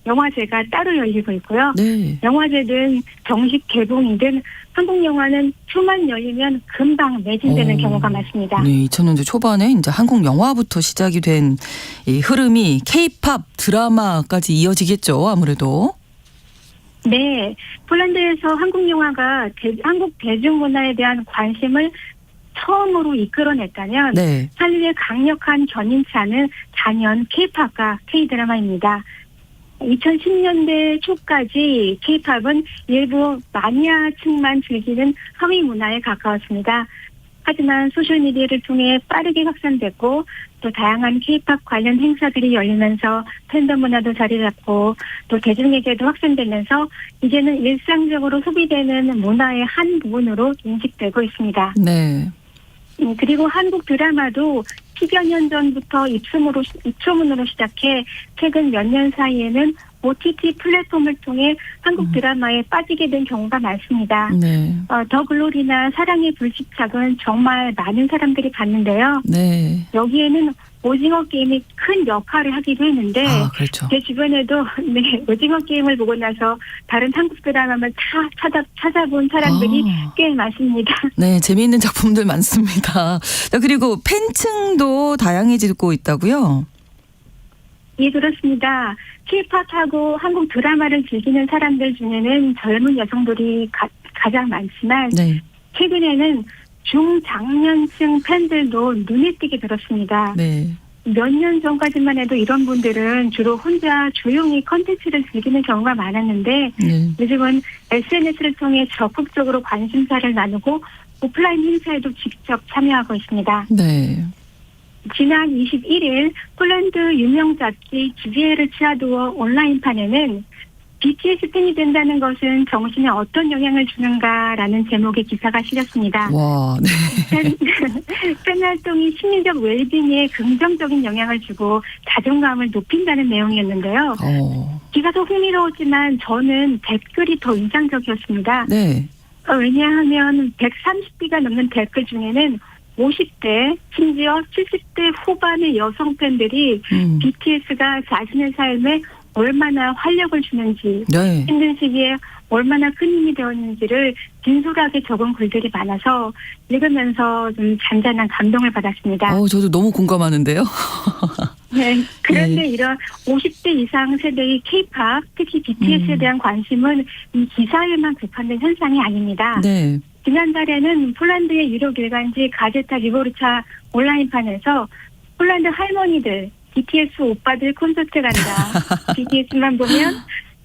영화제가 따로 열리고 있고요. 네. 영화제든 정식 개봉이든 한국 영화는 표만 열리면 금방 매진되는 경우가 많습니다. 네, 2000년대 초반에 이제 한국 영화부터 시작이 된 이 흐름이 K-팝 드라마까지 이어지겠죠, 아무래도. 네, 폴란드에서 한국 영화가 한국 대중문화에 대한 관심을 처음으로 이끌어냈다면 네. 한류의 강력한 견인차는 단연 K-팝과 K-드라마입니다. 2010년대 초까지 K-팝은 일부 마니아층만 즐기는 하위 문화에 가까웠습니다. 하지만 소셜미디어를 통해 빠르게 확산됐고 또 다양한 K-팝 관련 행사들이 열리면서 팬덤 문화도 자리 잡고 또 대중에게도 확산되면서 이제는 일상적으로 소비되는 문화의 한 부분으로 인식되고 있습니다. 네. 그리고 한국 드라마도 10여 년 전부터 입소문으로 시작해 최근 몇 년 사이에는 OTT 플랫폼을 통해 한국 드라마에 빠지게 된 경우가 많습니다. 네. 더 글로리나 사랑의 불시착은 정말 많은 사람들이 봤는데요. 네. 여기에는 오징어 게임이 큰 역할을 하기도 했는데 그렇죠. 제 주변에도 오징어 게임을 보고 나서 다른 한국 드라마를 다 찾아본 사람들이 꽤 많습니다. 네, 재미있는 작품들 많습니다. 자, 그리고 팬층도 다양해지고 있다고요? 예, 그렇습니다. K-팝하고 한국 드라마를 즐기는 사람들 중에는 젊은 여성들이 가장 많지만 네. 최근에는 중장년층 팬들도 눈에 띄게 들었습니다. 네. 몇 년 전까지만 해도 이런 분들은 주로 혼자 조용히 컨텐츠를 즐기는 경우가 많았는데 네. 요즘은 SNS를 통해 적극적으로 관심사를 나누고 오프라인 행사에도 직접 참여하고 있습니다. 네. 지난 21일 폴란드 유명 잡지 지비에르츠아도어 온라인판에는 BTS 팬이 된다는 것은 정신에 어떤 영향을 주는가라는 제목의 기사가 실렸습니다. 와, 네. 팬 활동이 심리적 웰빙에 긍정적인 영향을 주고 자존감을 높인다는 내용이었는데요. 기사도 흥미로웠지만 저는 댓글이 더 인상적이었습니다. 네. 왜냐하면 130개가 넘는 댓글 중에는 50대, 심지어 70대 후반의 여성 팬들이 BTS가 자신의 삶에 얼마나 활력을 주는지, 네. 힘든 시기에 얼마나 큰 힘이 되었는지를 진솔하게 적은 글들이 많아서 읽으면서 좀 잔잔한 감동을 받았습니다. 저도 너무 공감하는데요. 네, 그런데 네. 이런 50대 이상 세대의 K-팝, 특히 BTS에 대한 관심은 이 기사에만 국한된 현상이 아닙니다. 네. 지난달에는 폴란드의 유력 일간지 가제타 리보르차 온라인판에서 폴란드 할머니들, BTS 오빠들 콘서트 간다. BTS만 보면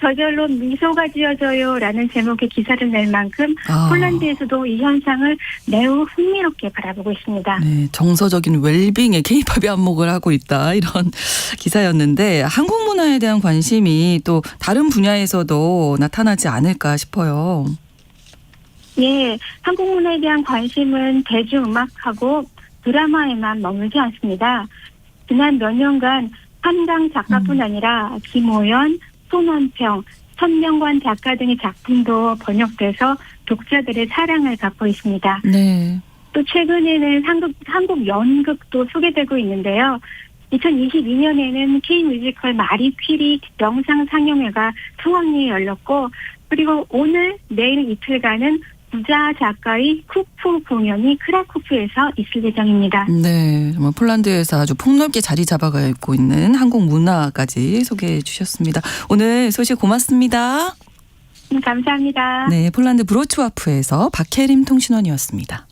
저절로 미소가 지어져요라는 제목의 기사를 낼 만큼 폴란드에서도 이 현상을 매우 흥미롭게 바라보고 있습니다. 네, 정서적인 웰빙에 K-팝이 안목을 하고 있다 이런 기사였는데 한국 문화에 대한 관심이 또 다른 분야에서도 나타나지 않을까 싶어요. 예, 한국 문화에 대한 관심은 대중음악하고 드라마에만 머물지 않습니다. 지난 몇 년간 한강 작가뿐 아니라 김호연, 손원평, 천명관 작가 등의 작품도 번역돼서 독자들의 사랑을 받고 있습니다. 네. 또 최근에는 한국 연극도 소개되고 있는데요. 2022년에는 K-뮤지컬 마리 퀴리 영상 상영회가 성황리에 열렸고 그리고 오늘 내일 이틀간은 부자 작가의 쿠프 공연이 크라쿠프에서 있을 예정입니다. 네, 정말 폴란드에서 아주 폭넓게 자리 잡아가고 있는 한국 문화까지 소개해 주셨습니다. 오늘 소식 고맙습니다. 감사합니다. 네, 폴란드 브로츠와프에서 박혜림 통신원이었습니다.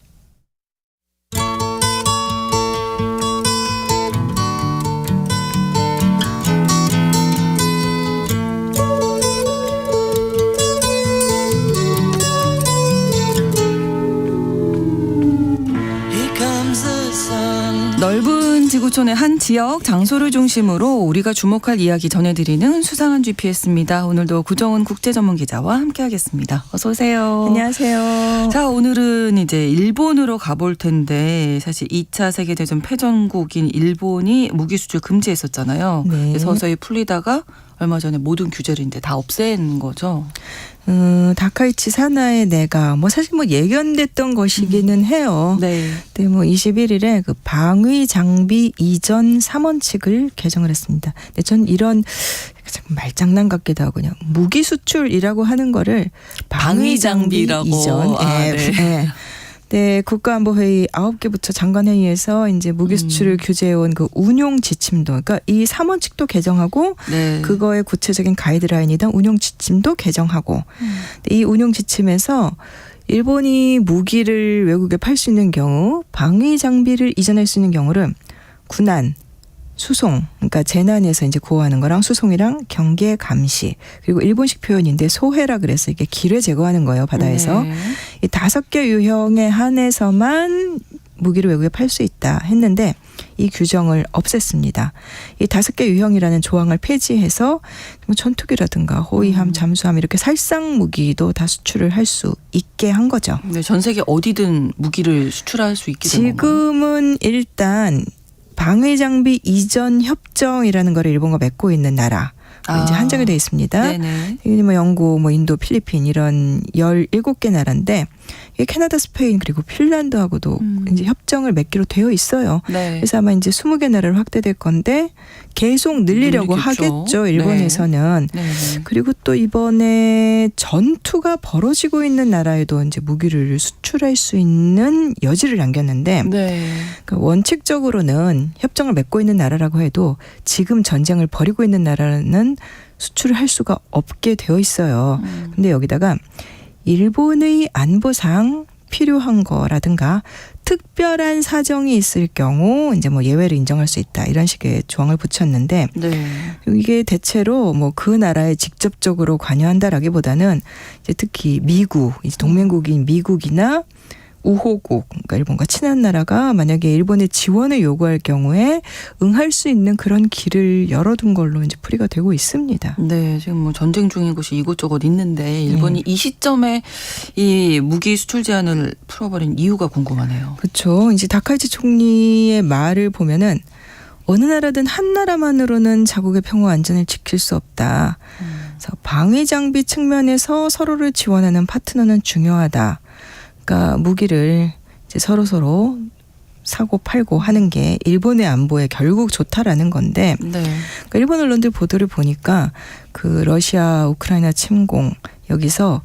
넓은 지구촌의 한 지역 장소를 중심으로 우리가 주목할 이야기 전해드리는 수상한 GPS입니다. 오늘도 구정은 국제전문기자와 함께하겠습니다. 어서 오세요. 안녕하세요. 자, 오늘은 이제 일본으로 가볼 텐데 사실 2차 세계대전 패전국인 일본이 무기 수출 금지했었잖아요. 네. 서서히 풀리다가 얼마 전에 모든 규제를 이제 다 없앤 거죠. 다카이치 사나의 내가 사실 예견됐던 것이기는 해요. 네. 네, 21일에 그 방위 장비 이전 3원칙을 개정을 했습니다. 근데 전 이런 말장난 같기도 하고 그냥 무기 수출이라고 하는 거를 방위 장비 방위장비라고. 이전. 네. 네, 국가안보회의 9개 부처 장관회의에서 이제 무기 수출을 규제해온 그 운용 지침도, 그러니까 이 3원칙도 개정하고 네. 그거의 구체적인 가이드라인이던 운용 지침도 개정하고 이 운용 지침에서 일본이 무기를 외국에 팔 수 있는 경우 방위 장비를 이전할 수 있는 경우를 군안, 수송, 그러니까 재난에서 이제 구호하는 거랑 수송이랑 경계 감시, 그리고 일본식 표현인데 소해라 그래서 이게 기뢰 제거하는 거예요, 바다에서. 네. 이 5개 유형에 한해서만 무기를 외국에 팔 수 있다 했는데 이 규정을 없앴습니다. 이 5개 유형이라는 조항을 폐지해서 전투기라든가 호위함, 잠수함 이렇게 살상 무기도 다 수출을 할 수 있게 한 거죠. 네, 전 세계 어디든 무기를 수출할 수 있게 된 건가요? 지금은 일단 방위 장비 이전 협정이라는 거를 일본과 맺고 있는 나라 이제 한정이 되어 있습니다. 네네. 이게 영국, 인도, 필리핀 이런 17개 나라인데 이게 캐나다, 스페인 그리고 핀란드하고도 이제 협정을 맺기로 되어 있어요. 네. 그래서 아마 이제 20개 나라로 확대될 건데 계속 늘리려고 늘리겠죠. 하겠죠. 일본에서는. 네. 그리고 또 이번에 전투가 벌어지고 있는 나라에도 이제 무기를 수출할 수 있는 여지를 남겼는데 네. 그러니까 원칙적으로는 협정을 맺고 있는 나라라고 해도 지금 전쟁을 벌이고 있는 나라는 수출을 할 수가 없게 되어 있어요. 근데 여기다가 일본의 안보상 필요한 거라든가 특별한 사정이 있을 경우 이제 예외를 인정할 수 있다 이런 식의 조항을 붙였는데 네. 이게 대체로 그 나라에 직접적으로 관여한다라기보다는 이제 특히 미국, 이제 동맹국인 미국이나 우호국, 그러니까 일본과 친한 나라가 만약에 일본의 지원을 요구할 경우에 응할 수 있는 그런 길을 열어둔 걸로 이제 풀이가 되고 있습니다. 네, 지금 전쟁 중인 곳이 이곳저곳 있는데 일본이 이 시점에 이 무기 수출 제한을 풀어버린 이유가 궁금하네요. 그렇죠. 이제 다카이치 총리의 말을 보면은 어느 나라든 한 나라만으로는 자국의 평화 안전을 지킬 수 없다. 그래서 방위 장비 측면에서 서로를 지원하는 파트너는 중요하다. 그러니까 무기를 이제 서로 사고 팔고 하는 게 일본의 안보에 결국 좋다라는 건데 네. 그러니까 일본 언론들 보도를 보니까 그 러시아 우크라이나 침공 여기서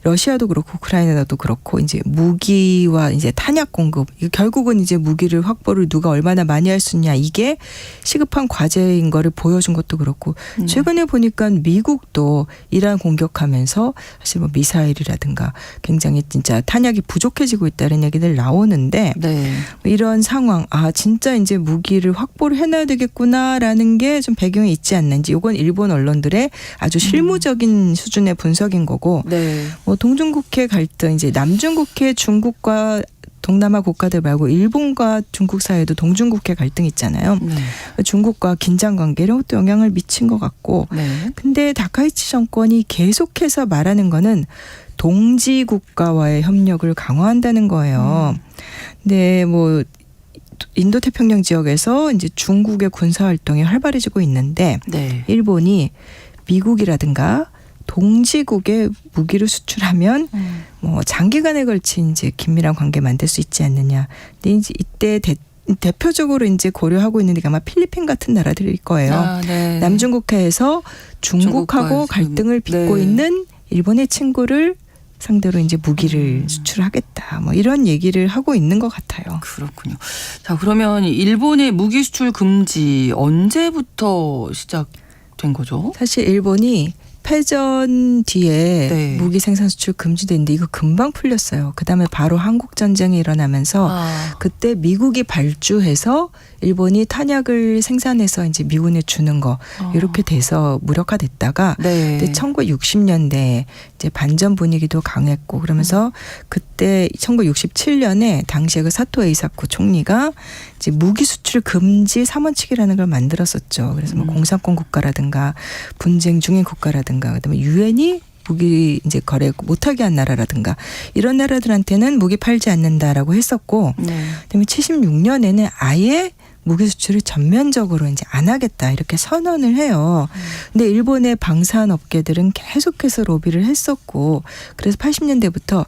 러시아도 그렇고 우크라이나도 그렇고 이제 무기와 이제 탄약 공급 결국은 이제 무기를 확보를 누가 얼마나 많이 할 수 있냐 이게 시급한 과제인 거를 보여준 것도 그렇고 최근에 보니까 미국도 이란 공격하면서 사실 미사일이라든가 굉장히 진짜 탄약이 부족해지고 있다는 얘기들 나오는데 네. 이런 상황 진짜 이제 무기를 확보를 해놔야 되겠구나라는 게 좀 배경이 있지 않는지 이건 일본 언론들의 아주 실무적인 수준의 분석인 거고 네. 동중국해 갈등 이제 남중국해 중국과 동남아 국가들 말고 일본과 중국 사이에도 동중국해 갈등 있잖아요. 네. 중국과 긴장 관계에 또 영향을 미친 것 같고 네. 근데 다카이치 정권이 계속해서 말하는 거는 동지 국가와의 협력을 강화한다는 거예요. 근데 인도 태평양 지역에서 이제 중국의 군사 활동이 활발해지고 있는데 네. 일본이 미국이라든가 동지국에 무기를 수출하면 장기간에 걸친 이제 긴밀한 관계 만들 수 있지 않느냐. 근데 이제 이때 대표적으로 이제 고려하고 있는 게 아마 필리핀 같은 나라들일 거예요. 네. 남중국해에서 중국하고 중국과 갈등을 빚고 네. 있는 일본의 친구를 상대로 이제 무기를 수출하겠다. 뭐 이런 얘기를 하고 있는 것 같아요. 그렇군요. 자, 그러면 일본의 무기 수출 금지 언제부터 시작된 거죠? 사실 일본이 패전 뒤에 네. 무기 생산 수출 금지됐는데 이거 금방 풀렸어요. 그다음에 바로 한국 전쟁이 일어나면서 그때 미국이 발주해서 일본이 탄약을 생산해서 이제 미군에 주는 거 이렇게 돼서 무력화됐다가 네. 1960년대에 이제 반전 분위기도 강했고 그러면서 그때 1967년에 당시에 그 사토 에이사쿠 총리가 이제 무기 수출 금지 3원칙이라는 걸 만들었었죠. 그래서 뭐 공산권 국가라든가 분쟁 중인 국가라든가 그다음에 유엔이 무기 이제 거래 못하게 한 나라라든가 이런 나라들한테는 무기 팔지 않는다라고 했었고 네. 그다음에 76년에는 아예 무기 수출을 전면적으로 이제 안 하겠다 이렇게 선언을 해요. 근데 일본의 방산 업계들은 계속해서 로비를 했었고 그래서 80년대부터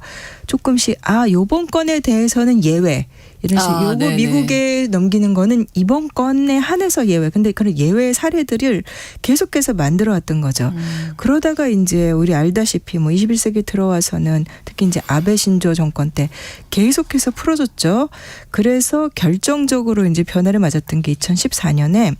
조금씩 요번 건에 대해서는 예외 이런 식으로 요거 네네. 미국에 넘기는 거는 이번 건에 한해서 예외. 근데 그런 예외 사례들을 계속해서 만들어 왔던 거죠. 그러다가 이제 우리 알다시피 뭐 21세기 들어와서는 특히 이제 아베 신조 정권 때 계속해서 풀어줬죠. 그래서 결정적으로 이제 변화를 맞았던 게 2014년에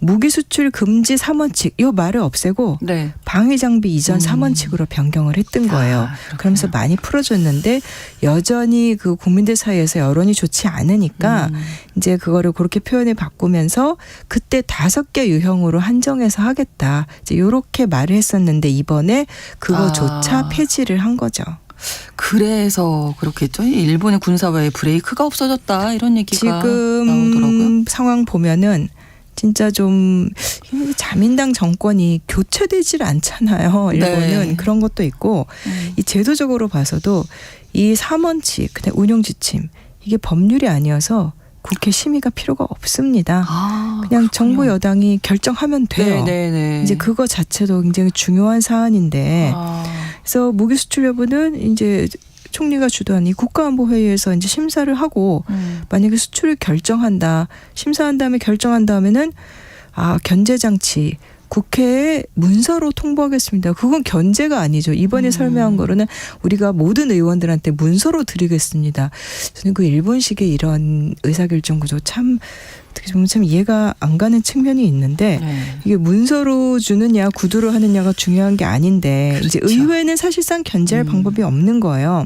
무기 수출 금지 3원칙 이 말을 없애고 네. 방위 장비 이전 3원칙으로 변경을 했던 거예요. 그러면서 많이 풀어줬는데 여전히 그 국민들 사이에서 여론이 좋지 않으니까 이제 그거를 그렇게 표현을 바꾸면서 그때 5개 유형으로 한정해서 하겠다. 이제 이렇게 말을 했었는데 이번에 그거조차 폐지를 한 거죠. 그래서 그렇겠죠. 일본의 군사화에 브레이크가 없어졌다 이런 얘기가 지금 나오더라고요. 상황 보면은 진짜 좀 자민당 정권이 교체되질 않잖아요. 일본은 네. 그런 것도 있고 이 제도적으로 봐서도 이 3원칙 그다음 운용 지침 이게 법률이 아니어서 국회 심의가 필요가 없습니다. 그냥 그렇군요. 정부 여당이 결정하면 돼요. 네네네. 이제 그거 자체도 굉장히 중요한 사안인데 그래서 무기 수출 여부는 이제 총리가 주도한 이 국가안보회의에서 이제 심사를 하고 만약에 수출을 결정한다. 심사한 다음에 결정한 다음에는 견제장치 국회에 문서로 통보하겠습니다. 그건 견제가 아니죠. 이번에 설명한 거로는 우리가 모든 의원들한테 문서로 드리겠습니다. 저는 그 일본식의 이런 의사결정 구조 참 어떻게 보면 참 이해가 안 가는 측면이 있는데 네. 이게 문서로 주느냐 구두로 하느냐가 중요한 게 아닌데 그렇죠. 이제 의회는 사실상 견제할 방법이 없는 거예요.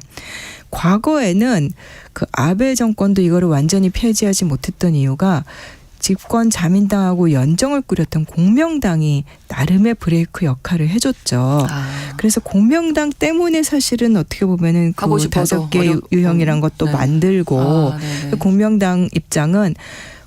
과거에는 그 아베 정권도 이거를 완전히 폐지하지 못했던 이유가 집권 자민당하고 연정을 꾸렸던 공명당이 나름의 브레이크 역할을 해줬죠. 그래서 공명당 때문에 사실은 어떻게 보면은 그 하고 싶어서 5개 유형이란 것도 네. 만들고 네네. 공명당 입장은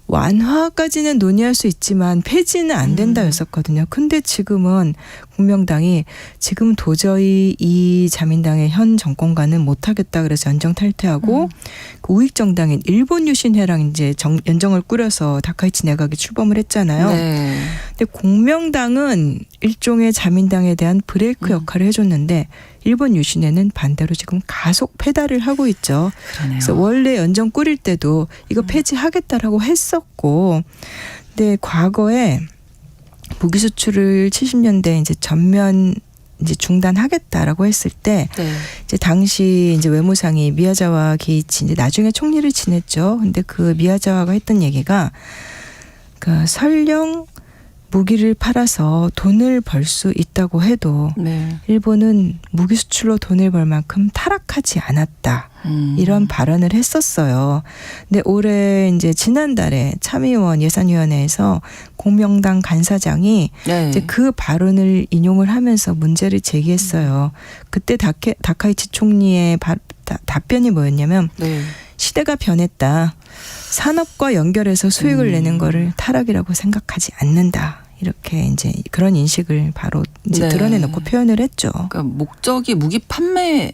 완화까지는 논의할 수 있지만 폐지는 안 된다였었거든요. 근데 지금은 공명당이 지금 도저히 이 자민당의 현 정권과는 못하겠다 그래서 연정 탈퇴하고 그 우익 정당인 일본 유신회랑 이제 연정을 꾸려서 다카이치 내각이 출범을 했잖아요. 네. 근데 공명당은 일종의 자민당에 대한 브레이크 역할을 해줬는데 일본 유신회는 반대로 지금 가속 페달을 하고 있죠. 그러네요. 그래서 원래 연정 꾸릴 때도 이거 폐지하겠다라고 했었고, 근데 과거에 무기 수출을 70년대 이제 전면 이제 중단하겠다라고 했을 때 네. 이제 당시 이제 외무상이 미야자와 게이치 이제 나중에 총리를 지냈죠. 근데 그 미야자와가 했던 얘기가 그 설령 무기를 팔아서 돈을 벌 수 있다고 해도 네. 일본은 무기 수출로 돈을 벌 만큼 타락하지 않았다. 이런 발언을 했었어요. 근데 올해 이제 지난달에 참의원 예산위원회에서 공명당 간사장이 네. 이제 그 발언을 인용을 하면서 문제를 제기했어요. 그때 다카이치 총리의 답변이 뭐였냐면 네. 시대가 변했다. 산업과 연결해서 수익을 내는 거를 타락이라고 생각하지 않는다. 이렇게 이제 그런 인식을 바로 이제 네. 드러내놓고 표현을 했죠. 그러니까 목적이 무기 판매에서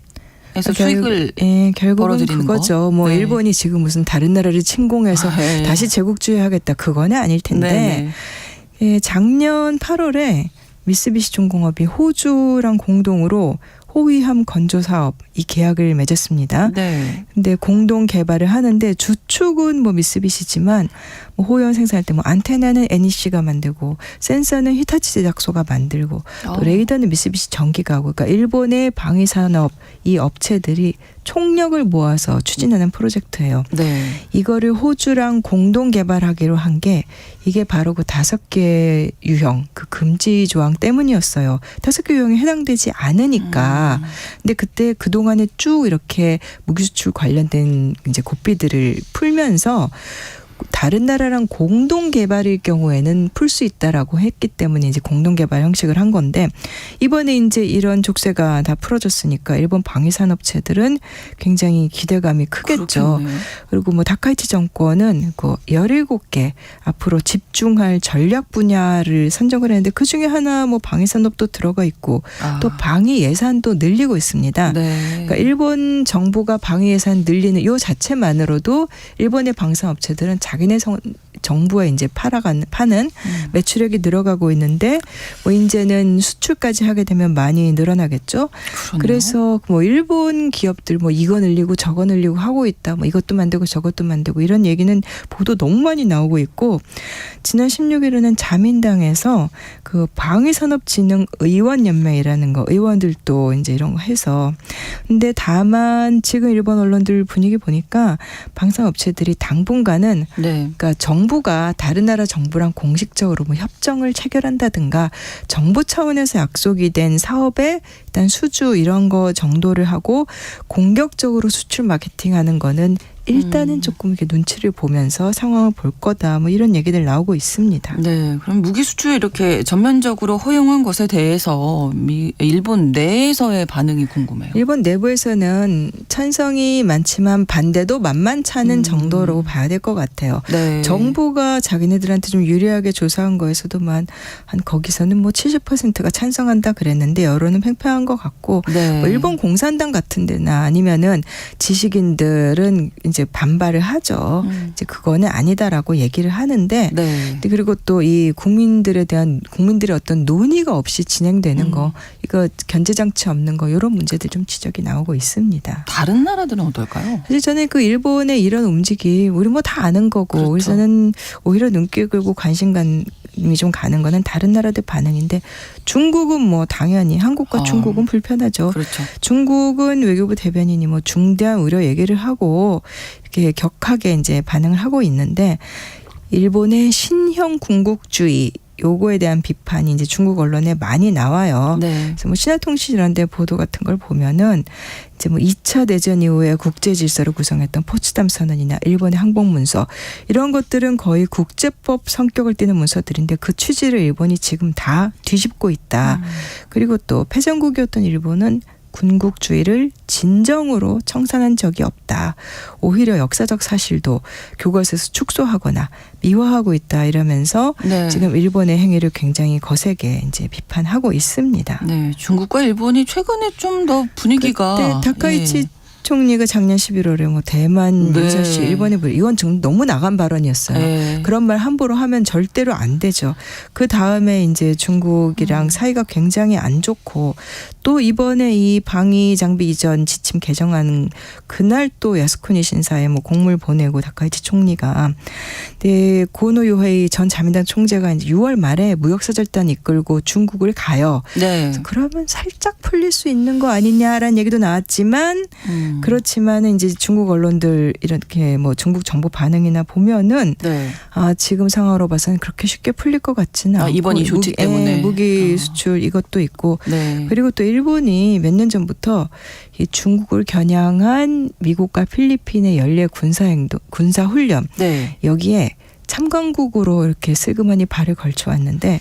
수익을 결국은 벌어들이는 그거죠. 거? 뭐 네. 일본이 지금 무슨 다른 나라를 침공해서 네. 다시 제국주의하겠다. 그거는 아닐 텐데 작년 8월에 미쓰비시 중공업이 호주랑 공동으로 호위함 건조 사업 이 계약을 맺었습니다. 네. 근데 공동 개발을 하는데 주축은 뭐 미쓰비시지만 뭐 호위함 생산할 때 뭐 안테나는 NEC가 만들고 센서는 히타치 제작소가 만들고 또 레이더는 미쓰비시 전기가 하고 그러니까 일본의 방위 산업 이 업체들이 총력을 모아서 추진하는 프로젝트예요. 네. 이거를 호주랑 공동 개발하기로 한 게 이게 바로 그 5개 유형 그 금지 조항 때문이었어요. 5개 유형에 해당되지 않으니까. 근데 그때 그동안에 쭉 이렇게 무기 수출 관련된 이제 고삐들을 풀면서 다른 나라랑 공동 개발일 경우에는 풀 수 있다라고 했기 때문에 이제 공동 개발 형식을 한 건데 이번에 이제 이런 족쇄가 다 풀어졌으니까 일본 방위 산업체들은 굉장히 기대감이 크겠죠. 그렇겠네요. 그리고 뭐 다카이치 정권은 그 17개 앞으로 집중할 전략 분야를 선정을 했는데 그 중에 하나 뭐 방위 산업도 들어가 있고 또 방위 예산도 늘리고 있습니다. 네. 그러니까 일본 정부가 방위 예산 늘리는 요 자체만으로도 일본의 방산업체들은 자기네 정부에 이제 파는 매출액이 늘어가고 있는데 뭐 이제는 수출까지 하게 되면 많이 늘어나겠죠. 그러네요. 그래서 뭐 일본 기업들 뭐 이거 늘리고 저거 늘리고 하고 있다. 뭐 이것도 만들고 저것도 만들고 이런 얘기는 보도 너무 많이 나오고 있고 지난 16일에는 자민당에서 그 방위산업진흥의원연맹이라는 거 의원들도 이제 이런 거 해서 근데 다만 지금 일본 언론들 분위기 보니까 방산업체들이 당분간은 네. 그러니까 정부가 다른 나라 정부랑 공식적으로 뭐 협정을 체결한다든가 정부 차원에서 약속이 된 사업에 일단 수주 이런 거 정도를 하고 공격적으로 수출 마케팅하는 거는 일단은 조금 이렇게 눈치를 보면서 상황을 볼 거다. 뭐 이런 얘기들 나오고 있습니다. 네, 그럼 무기 수출 이렇게 전면적으로 허용한 것에 대해서 일본 내에서의 반응이 궁금해요. 일본 내부에서는 찬성이 많지만 반대도 만만찮은 정도로 봐야 될 것 같아요. 네. 정부가 자기네들한테 좀 유리하게 조사한 거에서도만 한 거기서는 뭐 70%가 찬성한다 그랬는데 여론은 팽팽한 것 같고 네. 뭐 일본 공산당 같은 데나 아니면은 지식인들은 이제 반발을 하죠. 이제 그거는 아니다라고 얘기를 하는데 네. 그리고 또 이 국민들의 어떤 논의가 없이 진행되는 거 이거 견제장치 없는 거 이런 문제들 좀 지적이 나오고 있습니다. 다른 나라들은 어떨까요? 사실 저는 그 일본의 이런 움직임 우리 뭐 다 아는 거고 그렇죠. 그래서는 오히려 눈길 끌고 관심감이 좀 가는 거는 다른 나라들 반응인데 중국은 뭐 당연히 한국과 중국은 불편하죠. 그렇죠. 중국은 외교부 대변인이 뭐 중대한 우려 얘기를 하고 이렇게 격하게 이제 반응을 하고 있는데 일본의 신형 군국주의 요거에 대한 비판이 이제 중국 언론에 많이 나와요. 네. 그래서 뭐 신화통신 이런 데 보도 같은 걸 보면은 이제 뭐 2차 대전 이후에 국제 질서를 구성했던 포츠담 선언이나 일본의 항복 문서 이런 것들은 거의 국제법 성격을 띠는 문서들인데 그 취지를 일본이 지금 다 뒤집고 있다. 그리고 또 패전국이었던 일본은 군국주의를 진정으로 청산한 적이 없다. 오히려 역사적 사실도 교과서에서 축소하거나 미화하고 있다 이러면서 네. 지금 일본의 행위를 굉장히 거세게 이제 비판하고 있습니다. 네, 중국과 일본이 최근에 좀 더 분위기가 그때 다카이치 예. 총리가 작년 11월에 뭐 대만 네. 유사시 일본에 이건 지금 너무 나간 발언이었어요. 네. 그런 말 함부로 하면 절대로 안 되죠. 그 다음에 이제 중국이랑 사이가 굉장히 안 좋고 또 이번에 이 방위 장비 이전 지침 개정하는 그날 또 야스쿠니 신사에 뭐 공물 보내고 다카이치 총리가 네, 고노 요헤이 전 자민당 총재가 이제 6월 말에 무역사절단 이끌고 중국을 가요. 네. 그러면 살짝 풀릴 수 있는 거 아니냐라는 얘기도 나왔지만 그렇지만은 이제 중국 언론들 이렇게 뭐 중국 정부 반응이나 보면은 네. 지금 상황으로 봐서는 그렇게 쉽게 풀릴 것 같지는 않고 이번 이 조치 때문에 무기 수출 이것도 있고 네. 그리고 또 일본이 몇 년 전부터 이 중국을 겨냥한 미국과 필리핀의 연례 군사 훈련 네. 여기에 참관국으로 이렇게 슬그머니 발을 걸쳐 왔는데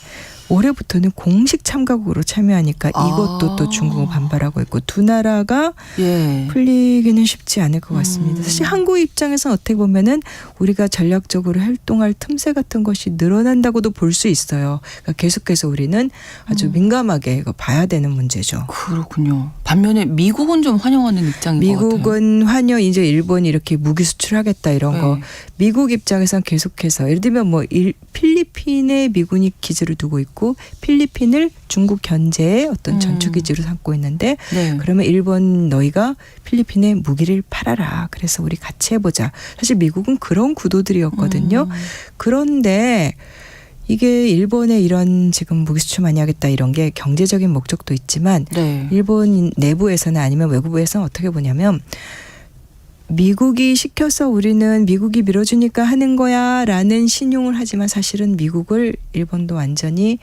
올해부터는 공식 참가국으로 참여하니까 이것도 또 중국은 반발하고 있고 두 나라가 예. 풀리기는 쉽지 않을 것 같습니다. 사실 한국 입장에서는 어떻게 보면은 우리가 전략적으로 활동할 틈새 같은 것이 늘어난다고도 볼 수 있어요. 그러니까 계속해서 우리는 아주 민감하게 이거 봐야 되는 문제죠. 그렇군요. 반면에 미국은 좀 환영하는 입장인 것 같아요. 미국은 환영 이제 일본이 이렇게 무기 수출하겠다 이런 거 네. 미국 입장에서는 계속해서 예를 들면 뭐 필리핀에 미군이 기지를 두고 있고 있고 필리핀을 중국 견제의 어떤 음. 전투기지로 삼고 있는데 네. 그러면 일본 너희가 필리핀에 무기를 팔아라. 그래서 우리 같이 해보자. 사실 미국은 그런 구도들이었거든요. 그런데 이게 일본의 이런 지금 무기 수출 많이 하겠다 이런 게 경제적인 목적도 있지만 네. 일본 내부에서는 아니면 외부에서는 어떻게 보냐면 미국이 시켜서 우리는 미국이 밀어주니까 하는 거야 라는 신용을 하지만 사실은 미국을 일본도 완전히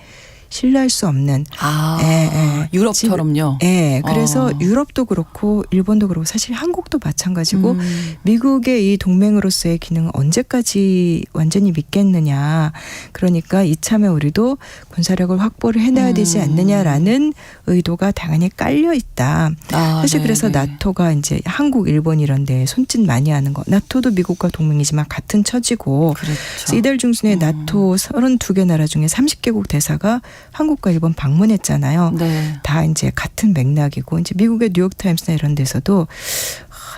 신뢰할 수 없는 아, 예. 유럽처럼요. 예, 그래서 아. 유럽도 그렇고 일본도 그렇고 사실 한국도 마찬가지고 음. 미국의 이 동맹으로서의 기능을 언제까지 완전히 믿겠느냐. 그러니까 이참에 우리도 군사력을 확보를 해놔야 되지 않느냐라는 의도가 당연히 깔려 있다. 아, 사실 그래서 네네. 나토가 이제 한국, 일본 이런 데 손짓 많이 하는 거. 나토도 미국과 동맹이지만 같은 처지고. 그렇죠. 그래서 이달 중순에 나토 32개 나라 중에 30개국 대사가 한국과 일본 방문했잖아요. 네. 다 이제 같은 맥락이고 이제 미국의 뉴욕타임스나 이런 데서도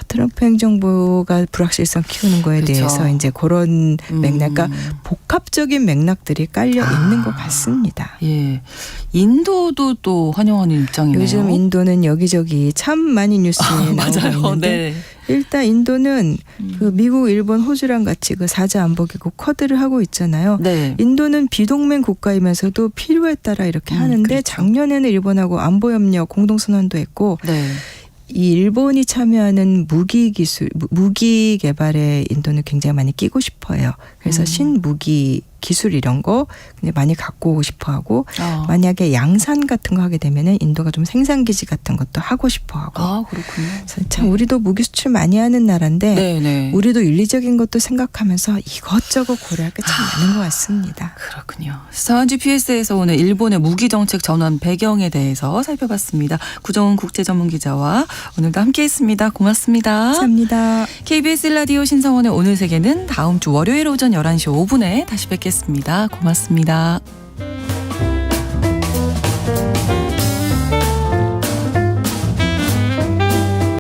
트럼프 행정부가 불확실성 키우는 거에 그렇죠. 대해서 이제 그런 맥락, 그러니까 복합적인 맥락들이 깔려 있는 것 같습니다. 예. 인도도 또 환영하는 입장이네요. 요즘 인도는 여기저기 참 많이 뉴스에 나오고 맞아요. 있는데 네. 일단 인도는 그 미국, 일본, 호주랑 같이 그 사자 안보기구 쿼드를 하고 있잖아요. 네. 인도는 비동맹 국가이면서도 필요에 따라 이렇게 하는데 그렇죠. 작년에는 일본하고 안보협력 공동선언도 했고 네. 이 일본이 참여하는 무기 기술, 무기 개발에 인도는 굉장히 많이 끼고 싶어해요. 그래서 신무기 기술 이런 거 굉장히 많이 갖고 오고 싶어하고 만약에 양산 같은 거 하게 되면은 인도가 좀 생산 기지 같은 것도 하고 싶어하고. 아, 그렇군요. 그래서 참 우리도 무기 수출 많이 하는 나라인데 네. 우리도 윤리적인 것도 생각하면서 이것저것 고려할 게 참 많은 것 같습니다. 그렇군요. 수사원 GPS에서 오늘 일본의 무기 정책 전환 배경에 대해서 살펴봤습니다. 구정은 국제전문기자와 오늘도 함께했습니다. 고맙습니다. 감사합니다. KBS 라디오 신성원의 오늘 세계는 다음 주 월요일 오전 11시 5분에 다시 뵙겠습니다. 고맙습니다.